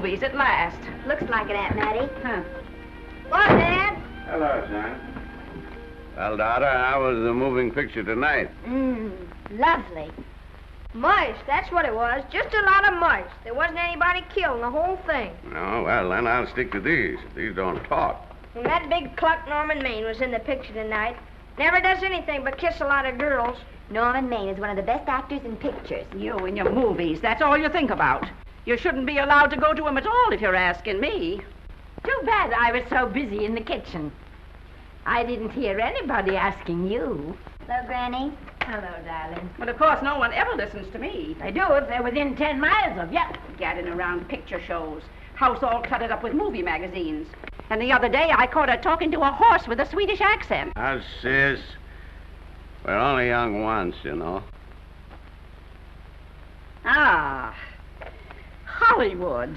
movies at last. Looks like it, Aunt Mattie. Huh. What, Dad? Hello, son. Well, daughter, how was the moving picture tonight? Lovely. Mice, that's what it was. Just a lot of mice. There wasn't anybody killed in the whole thing. No, well, then I'll stick to these. These don't talk. And that big cluck Norman Maine was in the picture tonight. Never does anything but kiss a lot of girls. Norman Maine is one of the best actors in pictures. You and your movies, that's all you think about. You shouldn't be allowed to go to him at all if you're asking me. Too bad I was so busy in the kitchen. I didn't hear anybody asking you. Hello, Granny. Hello, darling. But of course, no one ever listens to me. They do if they're within 10 miles of you. Gadding around picture shows. House all cluttered up with movie magazines. And the other day, I caught her talking to a horse with a Swedish accent. Now, sis, we're only young once, you know. Ah, Hollywood.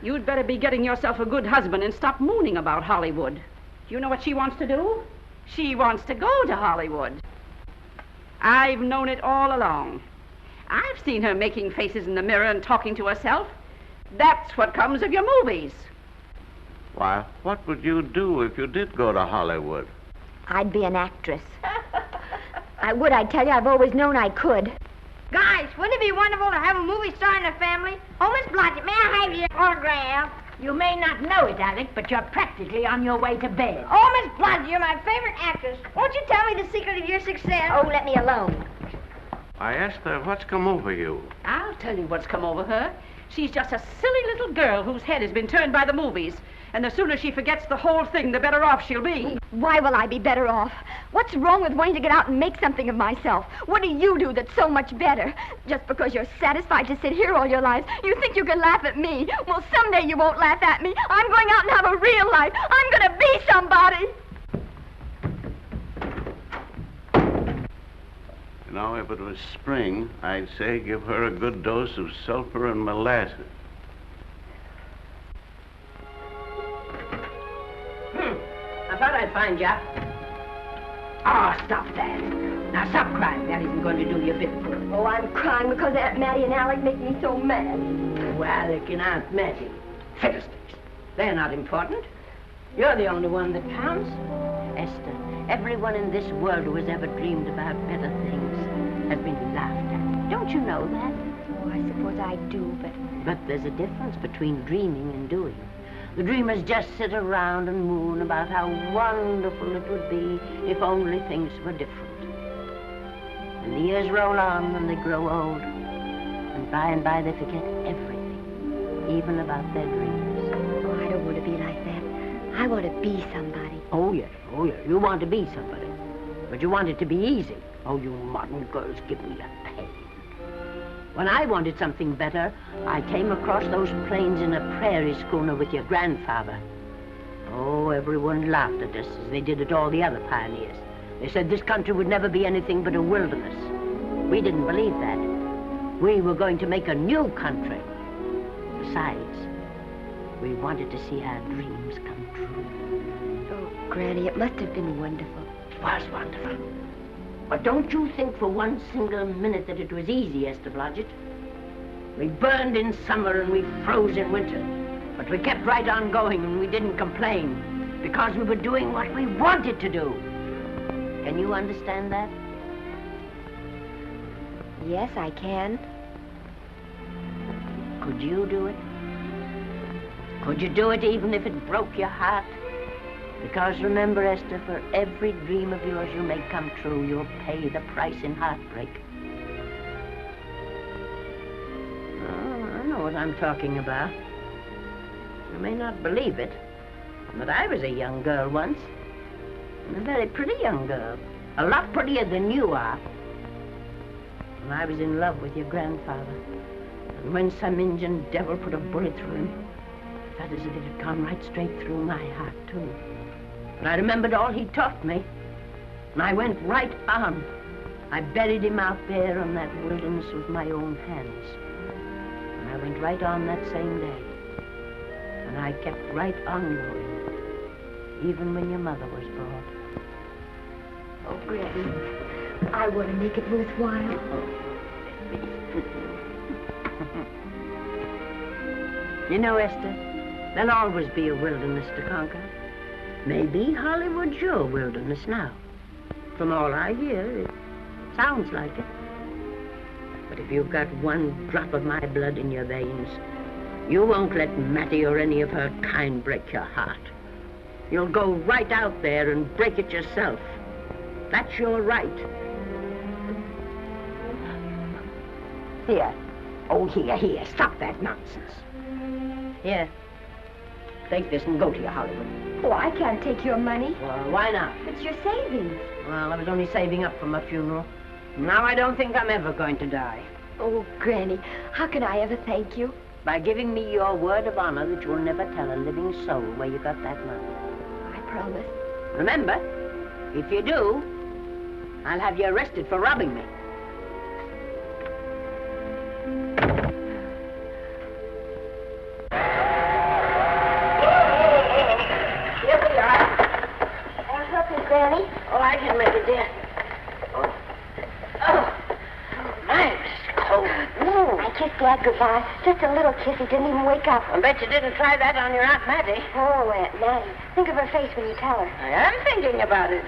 You'd better be getting yourself a good husband and stop mooning about Hollywood. Do you know what she wants to do? She wants to go to Hollywood. I've known it all along. I've seen her making faces in the mirror and talking to herself. That's what comes of your movies. Why, what would you do if you did go to Hollywood? I'd be an actress. I would, I tell you. I've always known I could. Guys, wouldn't it be wonderful to have a movie star in the family? Oh, Miss Blodgett, may I have your autograph? You may not know it, Alec, but you're practically on your way to bed. Oh, Miss Blodgett, you're my favorite actress. Won't you tell me the secret of your success? Oh, let me alone. I asked her, what's come over you? I'll tell you what's come over her. She's just a silly little girl whose head has been turned by the movies. And the sooner she forgets the whole thing, the better off she'll be. Why will I be better off? What's wrong with wanting to get out and make something of myself? What do you do that's so much better? Just because you're satisfied to sit here all your lives, you think you can laugh at me. Well, someday you won't laugh at me. I'm going out and have a real life. I'm going to be somebody. You know, if it was spring, I'd say give her a good dose of sulfur and molasses. I thought I'd find ya. Oh, stop that. Now, stop crying. That isn't going to do you a bit of good. Oh, I'm crying because Aunt Mattie and Alec make me so mad. Oh, Alec and Aunt Mattie. Fiddlesticks. They're not important. You're the only one that counts. Esther, everyone in this world who has ever dreamed about better things has been laughed at. Don't you know that? Oh, I suppose I do, but... But there's a difference between dreaming and doing. The dreamers just sit around and moon about how wonderful it would be if only things were different. And the years roll on and they grow old. And by they forget everything, even about their dreams. Oh, I don't want to be like that. I want to be somebody. Oh, yes. You want to be somebody. But you want it to be easy. Oh, you modern girls give me a pain. When I wanted something better, I came across those plains in a prairie schooner with your grandfather. Oh, everyone laughed at us as they did at all the other pioneers. They said this country would never be anything but a wilderness. We didn't believe that. We were going to make a new country. Besides, we wanted to see our dreams come true. Oh, Granny, it must have been wonderful. It was wonderful. But don't you think for one single minute that it was easy, Esther Blodgett? We burned in summer and we froze in winter. But we kept right on going and we didn't complain because we were doing what we wanted to do. Can you understand that? Yes, I can. Could you do it? Could you do it even if it broke your heart? Because remember, Esther, for every dream of yours you make come true, you'll pay the price in heartbreak. Oh, I know what I'm talking about. You may not believe it, but I was a young girl once. And a very pretty young girl. A lot prettier than you are. And I was in love with your grandfather. And when some Indian devil put a bullet through him, I felt as if it had gone right straight through my heart, too. And I remembered all he taught me. And I went right on. I buried him out there in that wilderness with my own hands. And I went right on that same day. And I kept right on going, even when your mother was born. Oh, Granny, I want to make it worthwhile. You know, Esther, there'll always be a wilderness to conquer. Maybe Hollywood's your wilderness now. From all I hear, it sounds like it. But if you've got one drop of my blood in your veins, you won't let Mattie or any of her kind break your heart. You'll go right out there and break it yourself. That's your right. Here. Oh, here. Stop that nonsense. Here. Take this and go to your Hollywood. Oh, I can't take your money. Well, why not? It's your savings. Well, I was only saving up for my funeral. Now I don't think I'm ever going to die. Oh, Granny, how can I ever thank you? By giving me your word of honor that you'll never tell a living soul where you got that money. I promise. Remember, if you do, I'll have you arrested for robbing me. Here we are. I'll help you, Granny. Oh, I can make it, dear. Oh, nice. Cold. I kissed Dad goodbye. Just a little kiss. He didn't even wake up. I bet you didn't try that on your Aunt Mattie. Oh, Aunt Mattie. Think of her face when you tell her. I am thinking about it.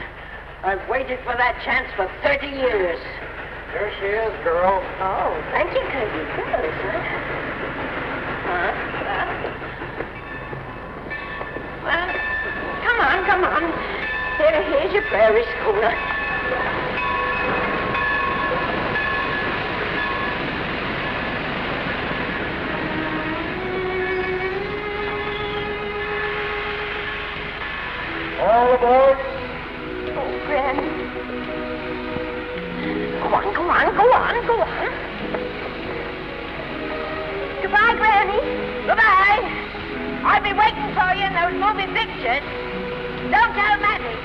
I've waited for that chance for 30 years. Here she is, girl. Oh, thank you, Kirby. Good, Well, come on. Here's your prairie schooner. All aboard. Oh, Granny. Go on. Goodbye, Granny. Goodbye. I'll be waiting for you in those movie pictures. Don't tell Mattie.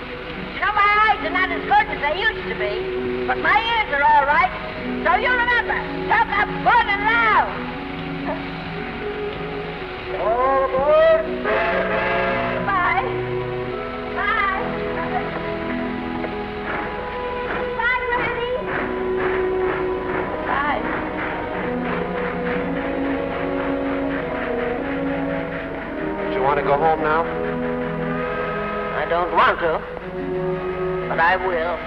You know, my eyes are not as good as they used to be, but my ears are all right. So you remember, talk up good and loud. All aboard. Bye. Bye. Bye, Granny. Bye. You want to go home now? I don't want to, but I will.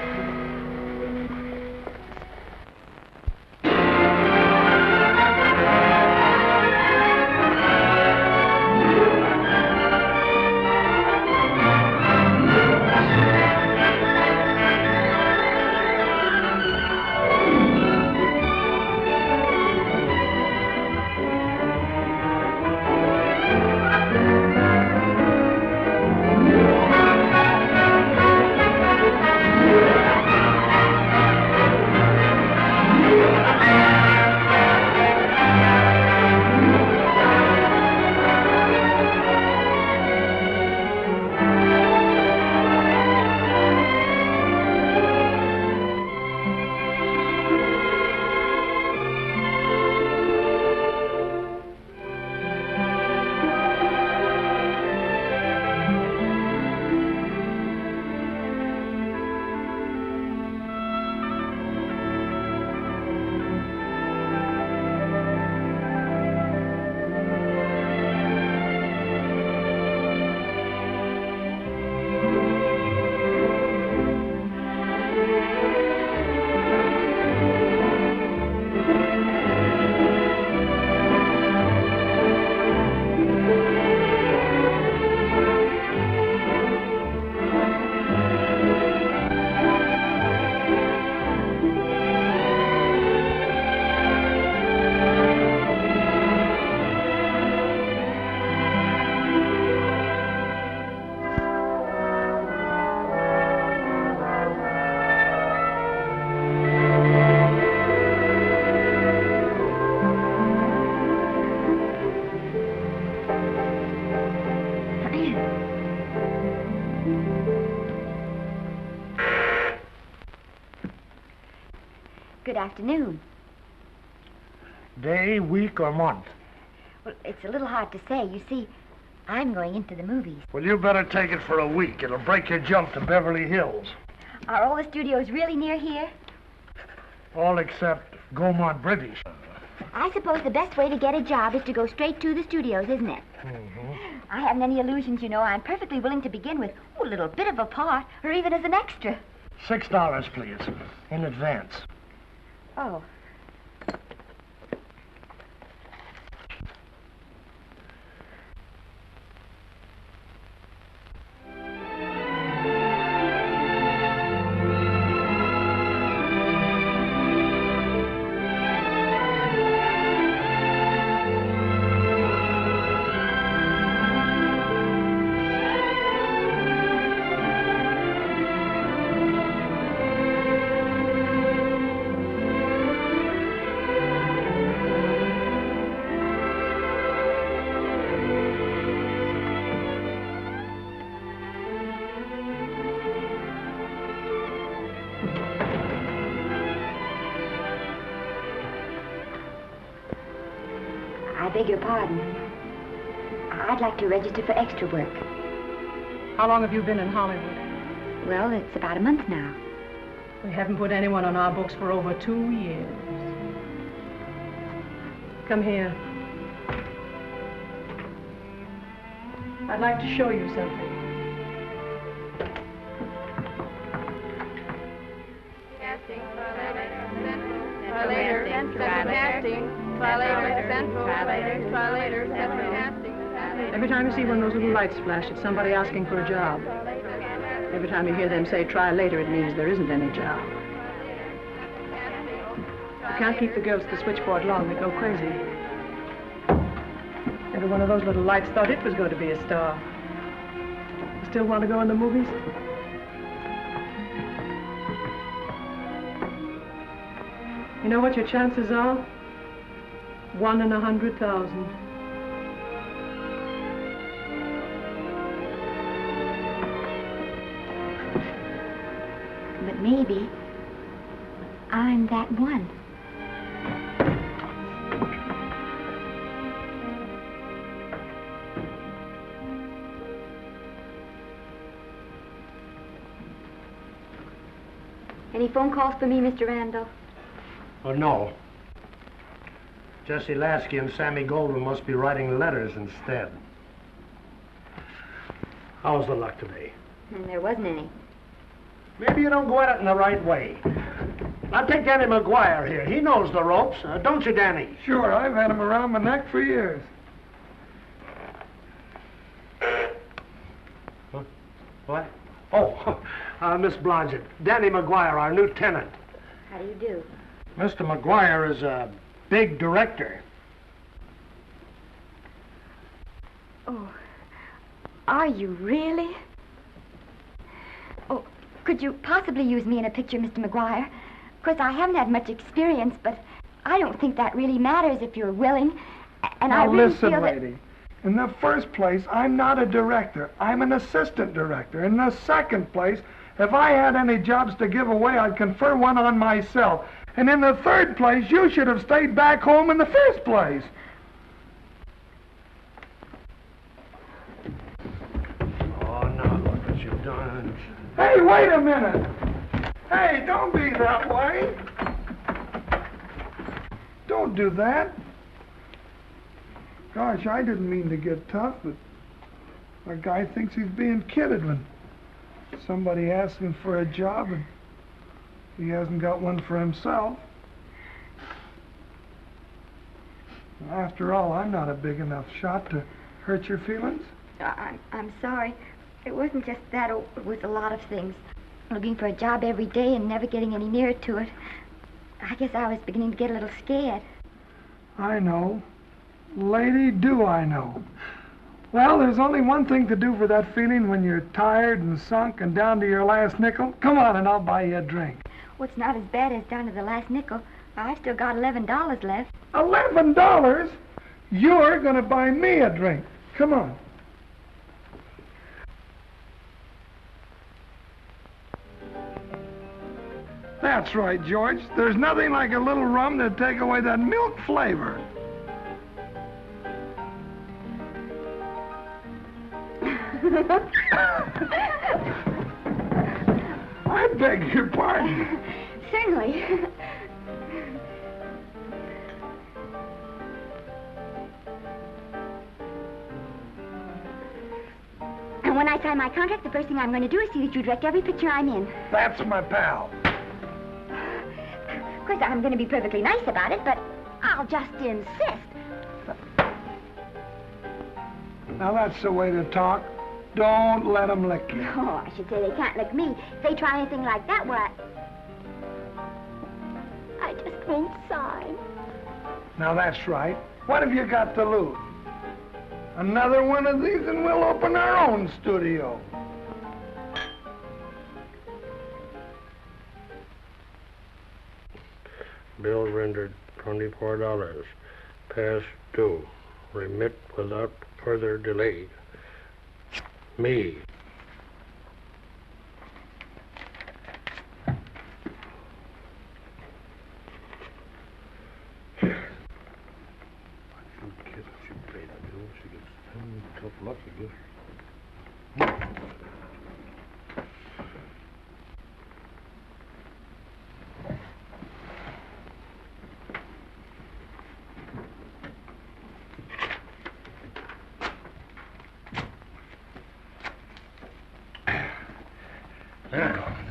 Good afternoon. Day, week, or month? Well, it's a little hard to say. You see, I'm going into the movies. Well, you better take it for a week. It'll break your jump to Beverly Hills. Are all the studios really near here? All except Gaumont British. I suppose the best way to get a job is to go straight to the studios, isn't it? Mm-hmm. I haven't any illusions, you know. I'm perfectly willing to begin with a little bit of a part, or even as an extra. $6, please, in advance. Oh. I beg your pardon. I'd like to register for extra work. How long have you been in Hollywood? Well, it's about a month now. We haven't put anyone on our books for over 2 years. Come here. I'd like to show you something. Casting, try later, casting, try later, central, try later, central, casting. Every time you see one of those little lights flash, it's somebody asking for a job. Every time you hear them say, try later, it means there isn't any job. You can't keep the girls at the switchboard long. They go crazy. Every one of those little lights thought it was going to be a star. You still want to go in the movies? You know what your chances are? 1 in 100,000. But maybe I'm that one. Any phone calls for me, Mr. Randall? Oh, no. Jesse Lasky and Sammy Goldwyn must be writing letters instead. How's the luck today? There wasn't any. Maybe you don't go at it in the right way. Now, take Danny McGuire here. He knows the ropes. Don't you, Danny? Sure, I've had him around my neck for years. Huh? What? Oh, Miss Blodgett. Danny McGuire, our new tenant. How do you do? Mr. McGuire is a big director. Oh, are you really? Oh, could you possibly use me in a picture, Mr. McGuire? Of course, I haven't had much experience, but I don't think that really matters if you're willing. And I Now really listen, feel lady. In the first place, I'm not a director. I'm an assistant director. In the second place, if I had any jobs to give away, I'd confer one on myself. And in the third place, you should have stayed back home in the first place. Oh, now look what you've done. Hey, wait a minute. Hey, don't be that way. Don't do that. Gosh, I didn't mean to get tough, but a guy thinks he's being kidded when somebody asks him for a job and he hasn't got one for himself. After all, I'm not a big enough shot to hurt your feelings. I'm sorry. It wasn't just that. It was a lot of things. Looking for a job every day and never getting any nearer to it. I guess I was beginning to get a little scared. I know. Lady, do I know. Well, there's only one thing to do for that feeling when you're tired and sunk and down to your last nickel. Come on and I'll buy you a drink. Well, it's not as bad as down to the last nickel. I've still got $11 left. $11? You're going to buy me a drink. Come on. That's right, George. There's nothing like a little rum to take away that milk flavor. I beg your pardon. Certainly. And when I sign my contract, the first thing I'm going to do is see that you direct every picture I'm in. That's my pal. Of course, I'm going to be perfectly nice about it, but I'll just insist. Now, that's the way to talk. Don't let them lick you. No, I should say they can't lick me. If they try anything like that, well, I just won't sign. Now, that's right. What have you got to lose? Another one of these and we'll open our own studio. Bill rendered $24. Past due. Remit without further delay. Me. Tough luck, I guess.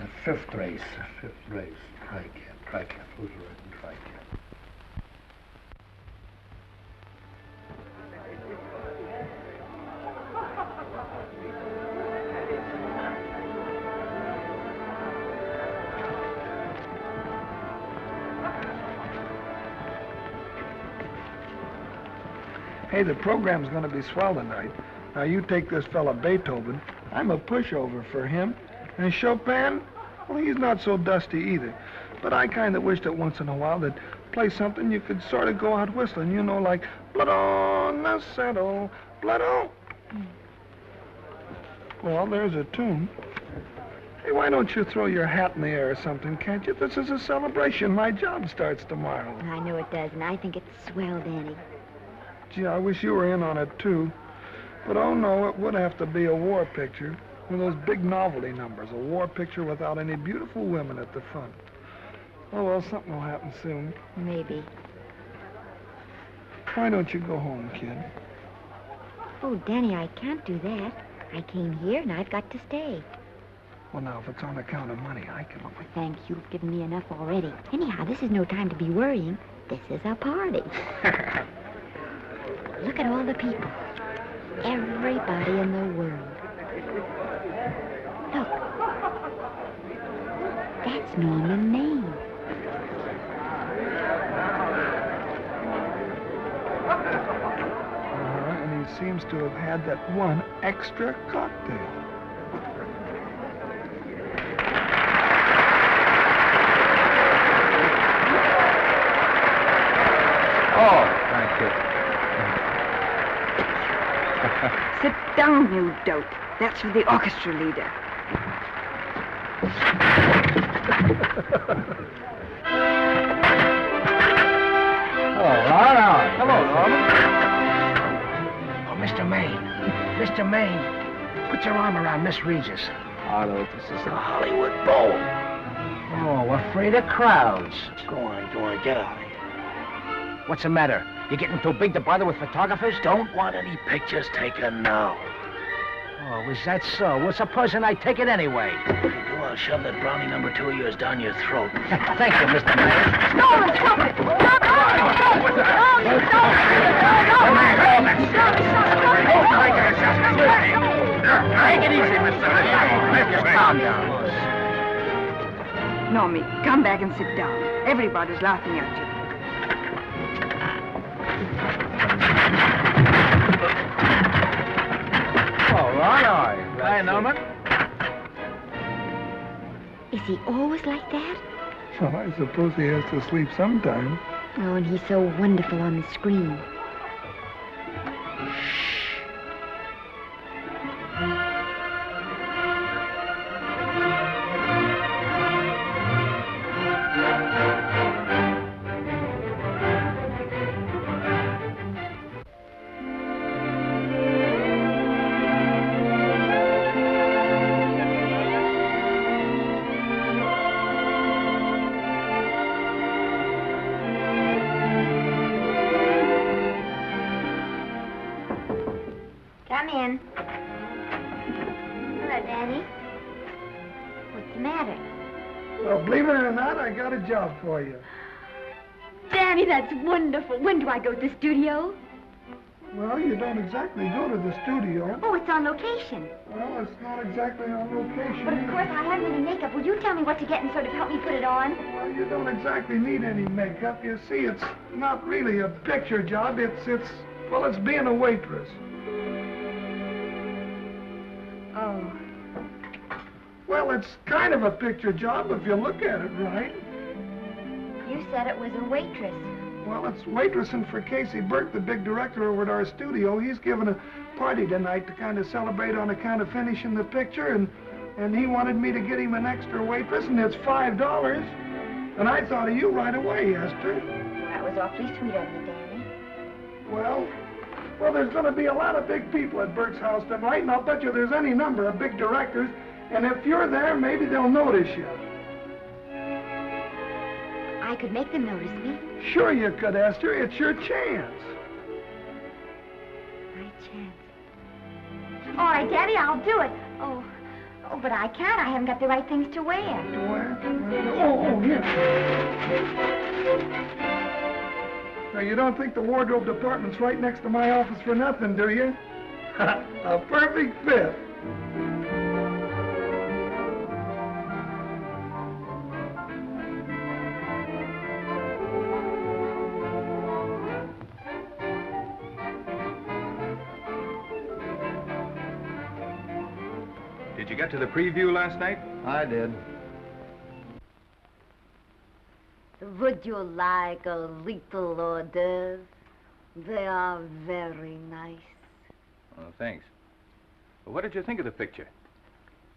The fifth race. Tri-Cap. Who's riding Tri-Cap? Hey, the program's going to be swell tonight. Now, you take this fella Beethoven. I'm a pushover for him. And Chopin, well, he's not so dusty either. But I kind of wish that once in a while they'd play something you could sort of go out whistling, you know, like Blood on the Saddle, Blood on. Well, there's a tune. Hey, why don't you throw your hat in the air or something, can't you? This is a celebration. My job starts tomorrow. I know it does, and I think it's swell, Danny. Gee, I wish you were in on it, too. But, oh, no, it would have to be a war picture. One of those big novelty numbers. A war picture without any beautiful women at the front. Oh, well, something will happen soon. Maybe. Why don't you go home, kid? Oh, Danny, I can't do that. I came here, and I've got to stay. Well, now, if it's on account of money, I can... Oh, thanks. You've given me enough already. Anyhow, this is no time to be worrying. This is a party. Look at all the people. Everybody in the world. Look. That's Norman Maine. And he seems to have had that one extra cocktail. Oh, thank you. Sit down, you dope. That's for the orchestra leader. Hello, Norman. Oh, Mr. Mr. Maine, put your arm around Miss Regis. Arlo, this is a Hollywood bowl. Oh, afraid of crowds. Go on, get out of here. What's the matter? You getting too big to bother with photographers? Don't want any pictures taken now. Oh, is that so? Well, supposing I take it anyway. If you do, I'll shove that Brownie number 2 of yours down your throat. Thank you, Mr. Mayor. Norman, stop it! Stop it! Take it easy, Mr. Mayor. Just calm down. Normie, come back and sit down. Everybody's laughing at you. All right. Hi, Norman. Is he always like that? Well, I suppose he has to sleep sometime. Oh, and he's so wonderful on the screen. Come in. Danny. What's the matter? Well, believe it or not, I got a job for you. Danny, that's wonderful. When do I go to the studio? Well, you don't exactly go to the studio. Oh, it's on location. Well, it's not exactly on location. But of course, I haven't any makeup. Will you tell me what to get and sort of help me put it on? Well, you don't exactly need any makeup. You see, it's not really a picture job. It's being a waitress. Oh. Well, it's kind of a picture job if you look at it right. You said it was a waitress. Well, it's waitressing for Casey Burke, the big director over at our studio. He's giving a party tonight to kind of celebrate on account of finishing the picture, and he wanted me to get him an extra waitress, and it's $5. And I thought of you right away, Esther. That was awfully sweet of you, Danny. Well, there's going to be a lot of big people at Burke's house tonight, and I'll bet you there's any number of big directors, and if you're there, maybe they'll notice you. I could make them notice me. Sure you could, Esther. It's your chance. My chance. All right, Daddy, I'll do it. Oh, but I can't. I haven't got the right things to wear. To wear? Oh, here. Now, you don't think the wardrobe department's right next to my office for nothing, do you? A perfect fit. Did you get to the preview last night? I did. Would you like a little hors d'oeuvre? They are very nice. Oh, thanks. Well, what did you think of the picture?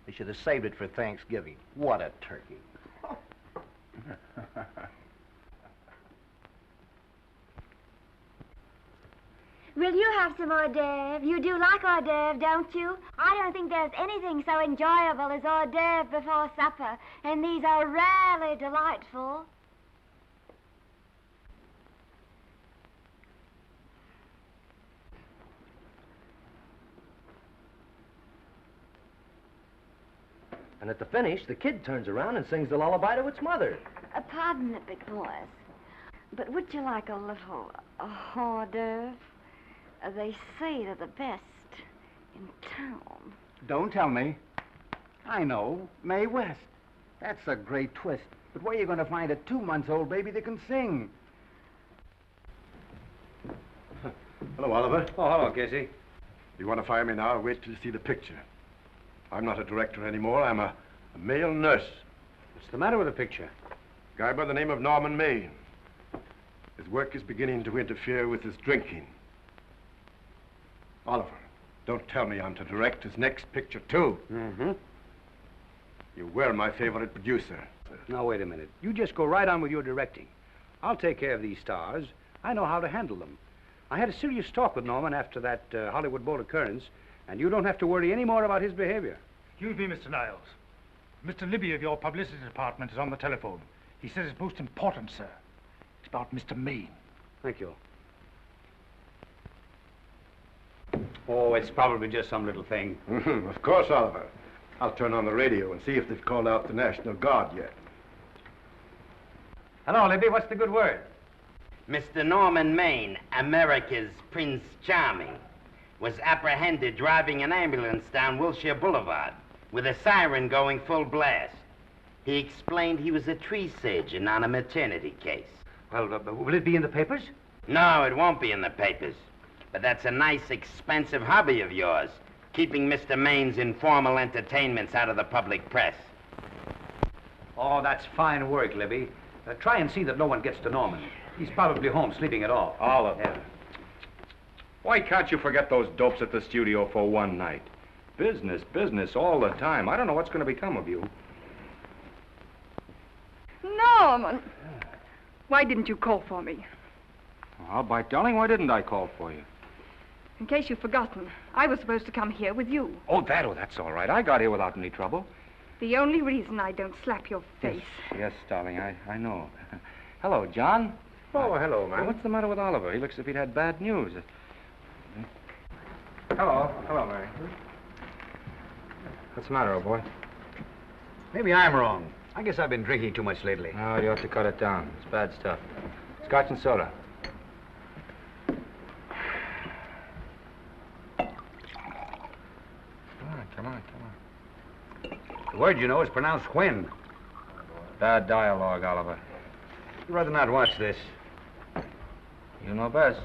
They should have saved it for Thanksgiving. What a turkey. Will you have some hors d'oeuvre? You do like hors d'oeuvre, don't you? I don't think there's anything so enjoyable as hors d'oeuvre before supper, and these are rarely delightful. And at the finish, the kid turns around and sings the lullaby to its mother. Pardon the big boys, but would you like a little hors d'oeuvre? They say they're the best in town. Don't tell me. I know. Mae West. That's a great twist. But where are you going to find a 2-month-old baby that can sing? Hello, Oliver. Oh, hello, Casey. You want to fire me now or wait till you see the picture? I'm not a director anymore. I'm a male nurse. What's the matter with the picture? A guy by the name of Norman Maine. His work is beginning to interfere with his drinking. Oliver, don't tell me I'm to direct his next picture, too. Mm-hmm. You were my favorite producer. Now, wait a minute. You just go right on with your directing. I'll take care of these stars. I know how to handle them. I had a serious talk with Norman after that Hollywood boat occurrence, and you don't have to worry any more about his behavior. Excuse me, Mr. Niles. Mr. Libby of your publicity department is on the telephone. He says it's most important, sir. It's about Mr. Maine. Thank you. Oh, it's probably just some little thing. Of course, Oliver. I'll turn on the radio and see if they've called out the National Guard yet. Hello, Libby. What's the good word? Mr. Norman Maine, America's Prince Charming, was apprehended driving an ambulance down Wilshire Boulevard with a siren going full blast. He explained he was a tree surgeon on a maternity case. Well, will it be in the papers? No, it won't be in the papers. But that's a nice, expensive hobby of yours, keeping Mr. Maine's informal entertainments out of the public press. Oh, that's fine work, Libby. Try and see that no one gets to Norman. He's probably home sleeping it off. Oliver. Yeah. Why can't you forget those dopes at the studio for one night? Business, business all the time. I don't know what's going to become of you. Norman! Why didn't you call for me? All right, darling, why didn't I call for you? In case you've forgotten, I was supposed to come here with you. Oh, that's all right. I got here without any trouble. The only reason I don't slap your face. Yes, darling, I know. Hello, John. Oh, hello, man. What's the matter with Oliver? He looks as if he'd had bad news. Hello, Mary. What's the matter, old boy? Maybe I'm wrong. I guess I've been drinking too much lately. Oh, you ought to cut it down. It's bad stuff. Scotch and soda. Come on. The word, you know, is pronounced when. Bad dialogue, Oliver. I'd rather not watch this. You know best.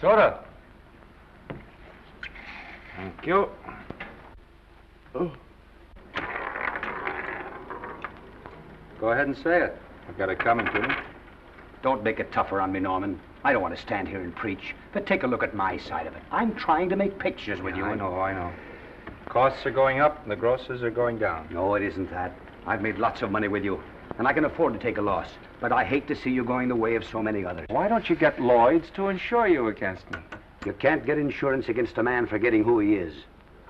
Soda. Thank you. Oh. Go ahead and say it. I've got it coming to me. Don't make it tougher on me, Norman. I don't want to stand here and preach, but take a look at my side of it. I'm trying to make pictures with you. I know. Costs are going up and the grosses are going down. No, it isn't that. I've made lots of money with you, and I can afford to take a loss. But I hate to see you going the way of so many others. Why don't you get Lloyd's to insure you against me? You can't get insurance against a man forgetting who he is.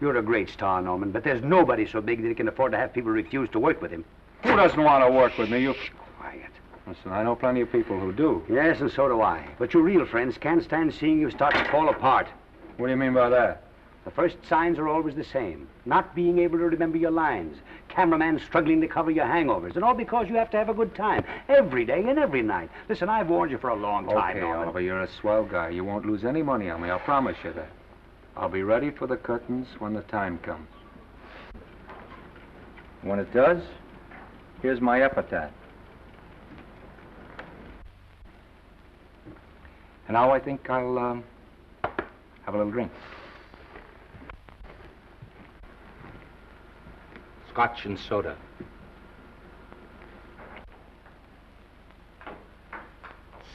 You're a great star, Norman, but there's nobody so big that he can afford to have people refuse to work with him. Who doesn't want to work with me? You... Quiet. Listen, I know plenty of people who do. Yes, and so do I. But your real friends can't stand seeing you start to fall apart. What do you mean by that? The first signs are always the same. Not being able to remember your lines. Cameraman struggling to cover your hangovers. And all because you have to have a good time. Every day and every night. Listen, I've warned you for a long time, Okay, Norman. Oliver, you're a swell guy. You won't lose any money on me. I'll promise you that. I'll be ready for the curtains when the time comes. When it does, here's my epitaph. And now I think I'll have a little drink. Scotch and soda.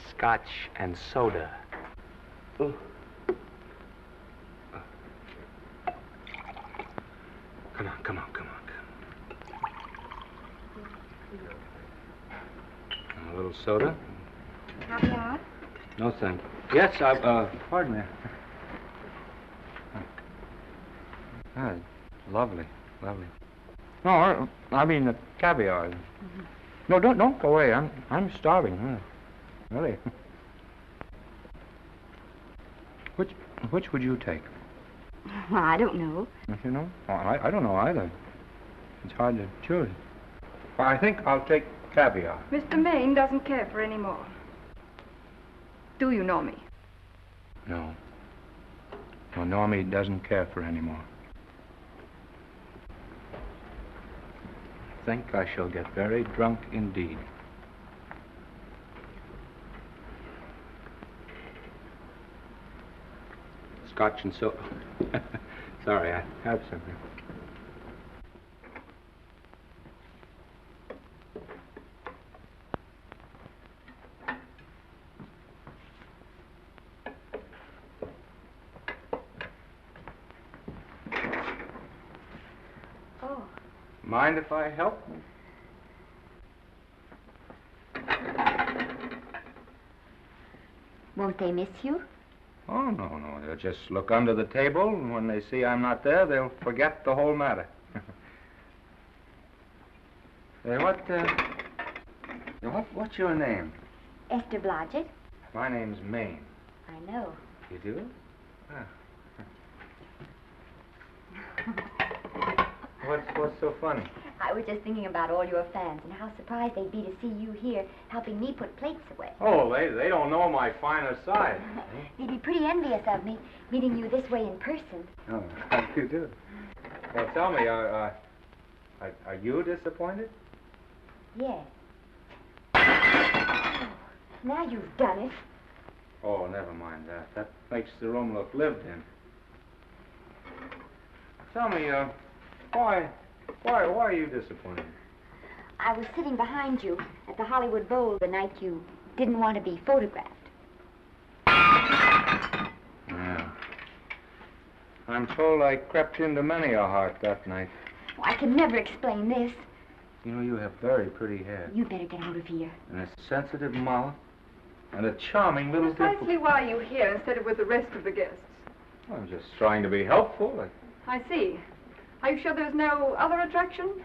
Scotch and soda. Ooh. Come on. A little soda? Caviar? No, thank you. Yes, pardon me. Ah, lovely. No, I mean the caviar. Mm-hmm. No, don't go away. I'm starving. Really. Which would you take? Well, I don't know. Don't you know? Oh, I don't know either. It's hard to choose. Well, I think I'll take caviar. Mr. Maine doesn't care for any more. Do you know me? No. No, Normie doesn't care for any more. I think I shall get very drunk indeed. Scotch and soda. Sorry, I have something. Oh. Mind if I help? Won't they miss you? Oh, no. They'll just look under the table, and when they see I'm not there, they'll forget the whole matter. Hey, what's your name? Esther Blodgett. My name's Maine. I know. You do? What's so funny? I was just thinking about all your fans and how surprised they'd be to see you here helping me put plates away. Oh, they don't know my finer side. They'd be pretty envious of me, meeting you this way in person. Oh, how do you do? Well, tell me, are you disappointed? Yes. Oh, now you've done it. Oh, never mind that. That makes the room look lived in. Tell me, why are you disappointed? I was sitting behind you at the Hollywood Bowl the night you didn't want to be photographed. Yeah. I'm told I crept into many a heart that night. Oh, I can never explain this. You know, you have very pretty hair. You better get out of here. And a sensitive mouth. And a charming little dimple. Precisely why are you here instead of with the rest of the guests? I'm just trying to be helpful. I see. Are you sure there's no other attraction?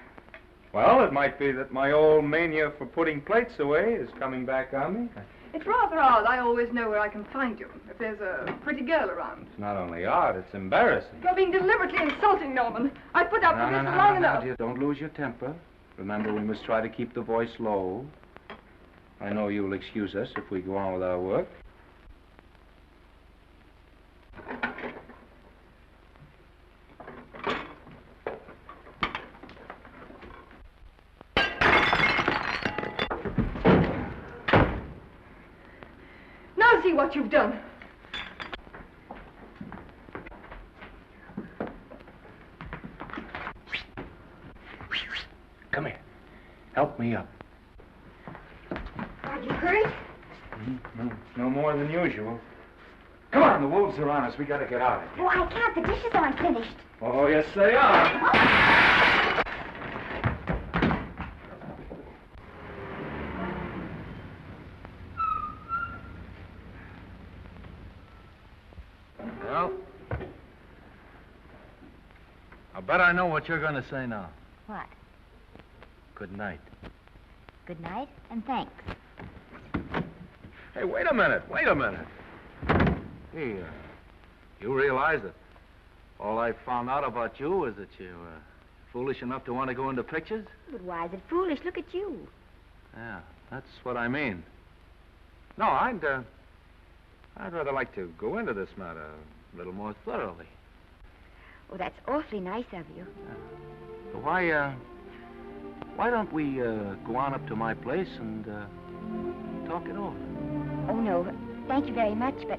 Well, it might be that my old mania for putting plates away is coming back on me. It's rather odd. I always know where I can find you if there's a pretty girl around. It's not only odd, it's embarrassing. You're being deliberately insulting, Norman. I put up with this for long enough. Dear, don't lose your temper. Remember, we must try to keep the voice low. I know you'll excuse us if we go on with our work. Now see what you've done. Come here. Help me up. Are you hurt? No more than usual. Come on, the wolves are on us. We gotta get out of here. Oh, I can't. The dishes aren't finished. Oh, yes, they are. Well, I bet I know what you're going to say now. What? Good night. Good night, and thanks. Hey, wait a minute. Hey, you realize that all I found out about you is that you're foolish enough to want to go into pictures? But why is it foolish? Look at you. Yeah, that's what I mean. No, I'd rather like to go into this matter a little more thoroughly. Oh, that's awfully nice of you. So why don't we go on up to my place and talk it over? Oh, no. Thank you very much, but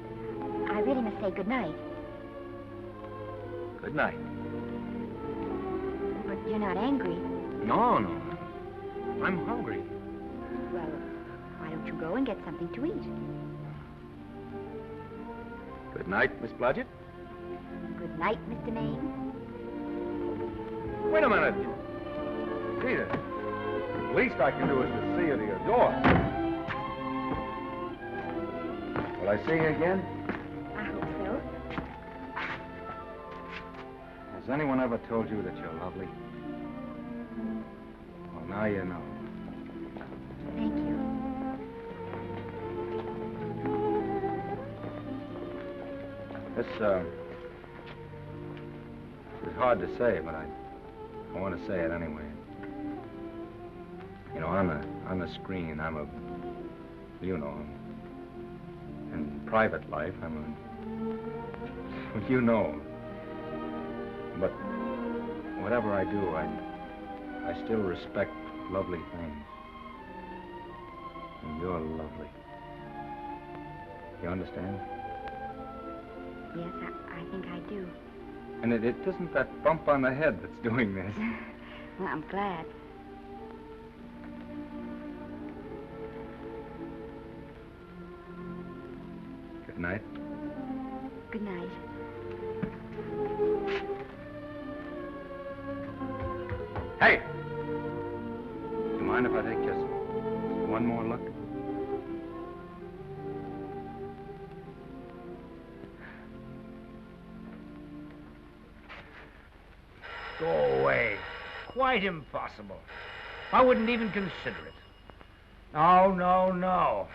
I really must say good night. Good night. But you're not angry. No. I'm hungry. Well, why don't you go and get something to eat? Good night, Miss Blodgett. Good night, Mr. Maine. Wait a minute. Peter, the least I can do is to see you to your door. Will I see you again? I hope so. Has anyone ever told you that you're lovely? Well, now you know. Thank you. This is hard to say, but I want to say it anyway. You know, on the screen, in private life, you know. But whatever I do, I still respect lovely things. And you're lovely. You understand? Yes, I think I do. And it isn't that bump on the head that's doing this. Well, I'm glad. Good night. Good night. Hey! Do you mind if I take just one more look? Go away. Quite impossible. I wouldn't even consider it. No.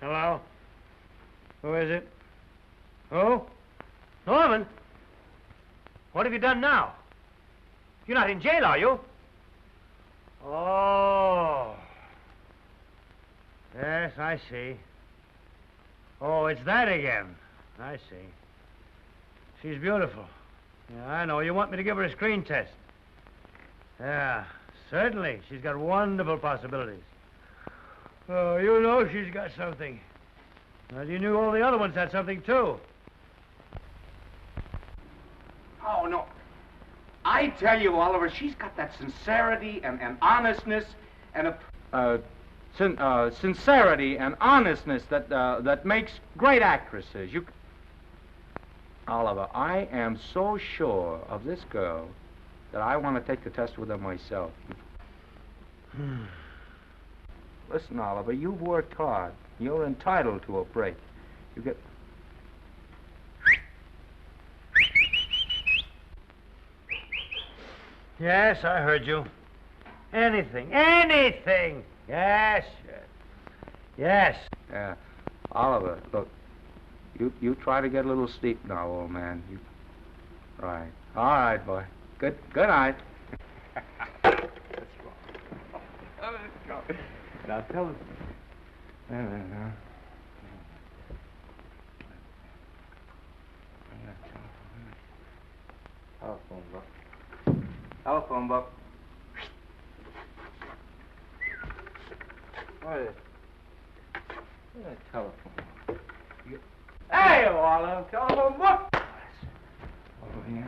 Hello? Who is it? Who? Norman? What have you done now? You're not in jail, are you? Oh. Yes, I see. Oh, it's that again. I see. She's beautiful. Yeah, I know. You want me to give her a screen test? Yeah, certainly. She's got wonderful possibilities. Oh, you know she's got something. Well, you knew all the other ones had something, too. Oh, no. I tell you, Oliver, she's got that sincerity and honestness and a... sincerity and honestness that makes great actresses. Oliver, I am so sure of this girl that I want to take the test with her myself. Listen, Oliver, you've worked hard. You're entitled to a break. You get... Yes, I heard you. Anything. Yes, yes. Yes. Oliver, look, you try to get a little sleep now, old man. Right. All right, boy. Good night. Let's go. Now tell us. Telephone book. What is it? Telephone book. Hey, Oliver, telephone book. Over here.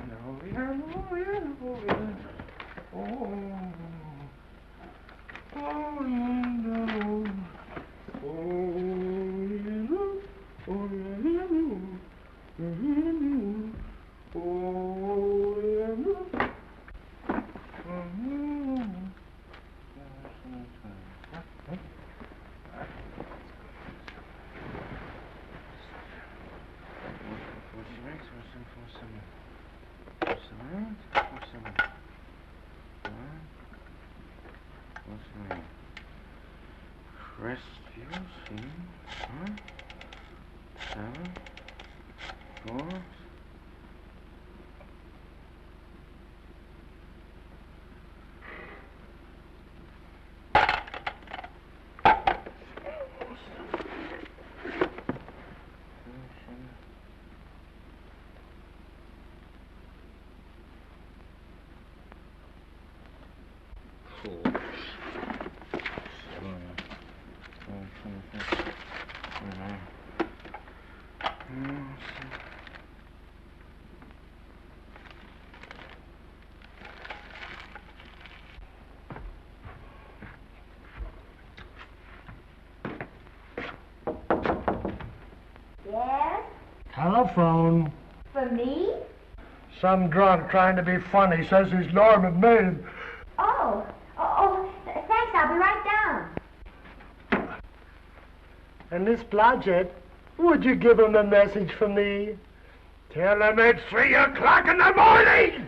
Yes? Telephone. For me? Some drunk trying to be funny says he's Norman Maine. Oh, thanks. I'll be right down. And Miss Blodgett, would you give him a message for me? Tell him it's 3 o'clock in the morning!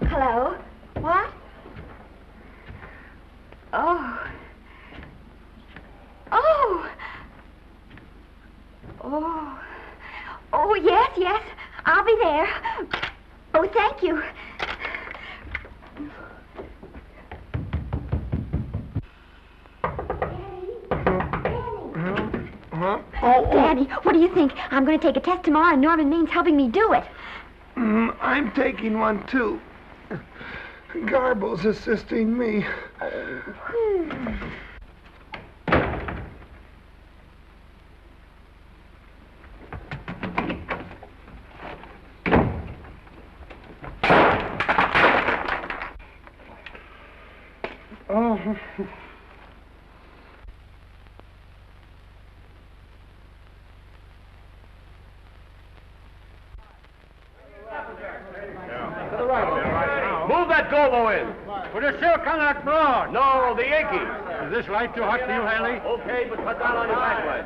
Hello? What? Oh. Oh. Oh. Oh, yes. I'll be there. Oh, thank you. Huh? Daddy, what do you think? I'm going to take a test tomorrow, and Norman Main's helping me do it. I'm taking one, too. Garble's assisting me. Oh. Move that Gobo in. Put a silk on that broad. No, the Yankee. Is this light too hot for you, Haley? Okay, but cut down on your backlight.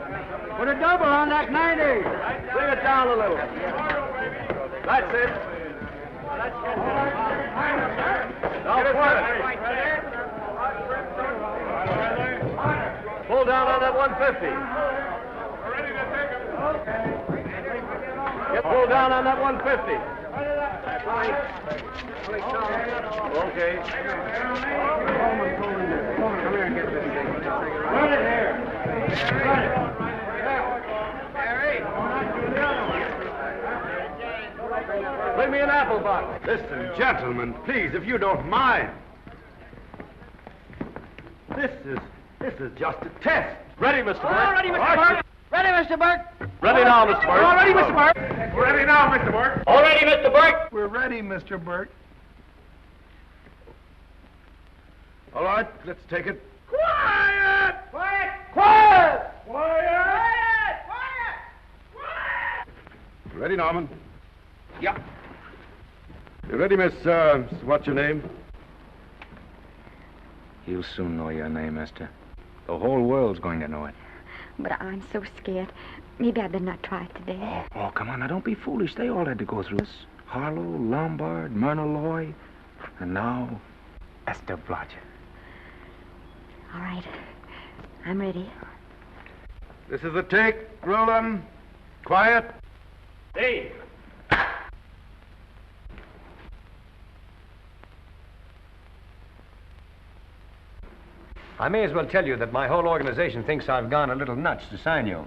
Put a double on that 90. Bring it down a little. That's it. Now put it. Pull down on that 150. Get pulled down on that 150. Okay. Come here and get this thing. Run it here. Run it. Bring me an apple box. Listen, gentlemen, please, if you don't mind. This is just a test. Ready, Mr. Burke? All ready, Mr. Burke. Ready, Mr. Burke. Ready now, Mr. Burke. All ready, Mr. Burke. Ready now, Mr. Burke. All ready, Mr. Burke. We're ready, Mr. Burke. All right, let's take it. Quiet! Quiet! Quiet! Quiet! Ready, Norman? Yeah. You ready, Miss, what's your name? You'll soon know your name, Esther. The whole world's going to know it. But I'm so scared. Maybe I better not try it today. Oh, come on, now don't be foolish. They all had to go through this. Harlow, Lombard, Myrna Loy, and now Esther Blodgett. All right. I'm ready. This is the take. Roll 'em. Quiet. Hey! I may as well tell you that my whole organization thinks I've gone a little nuts to sign you.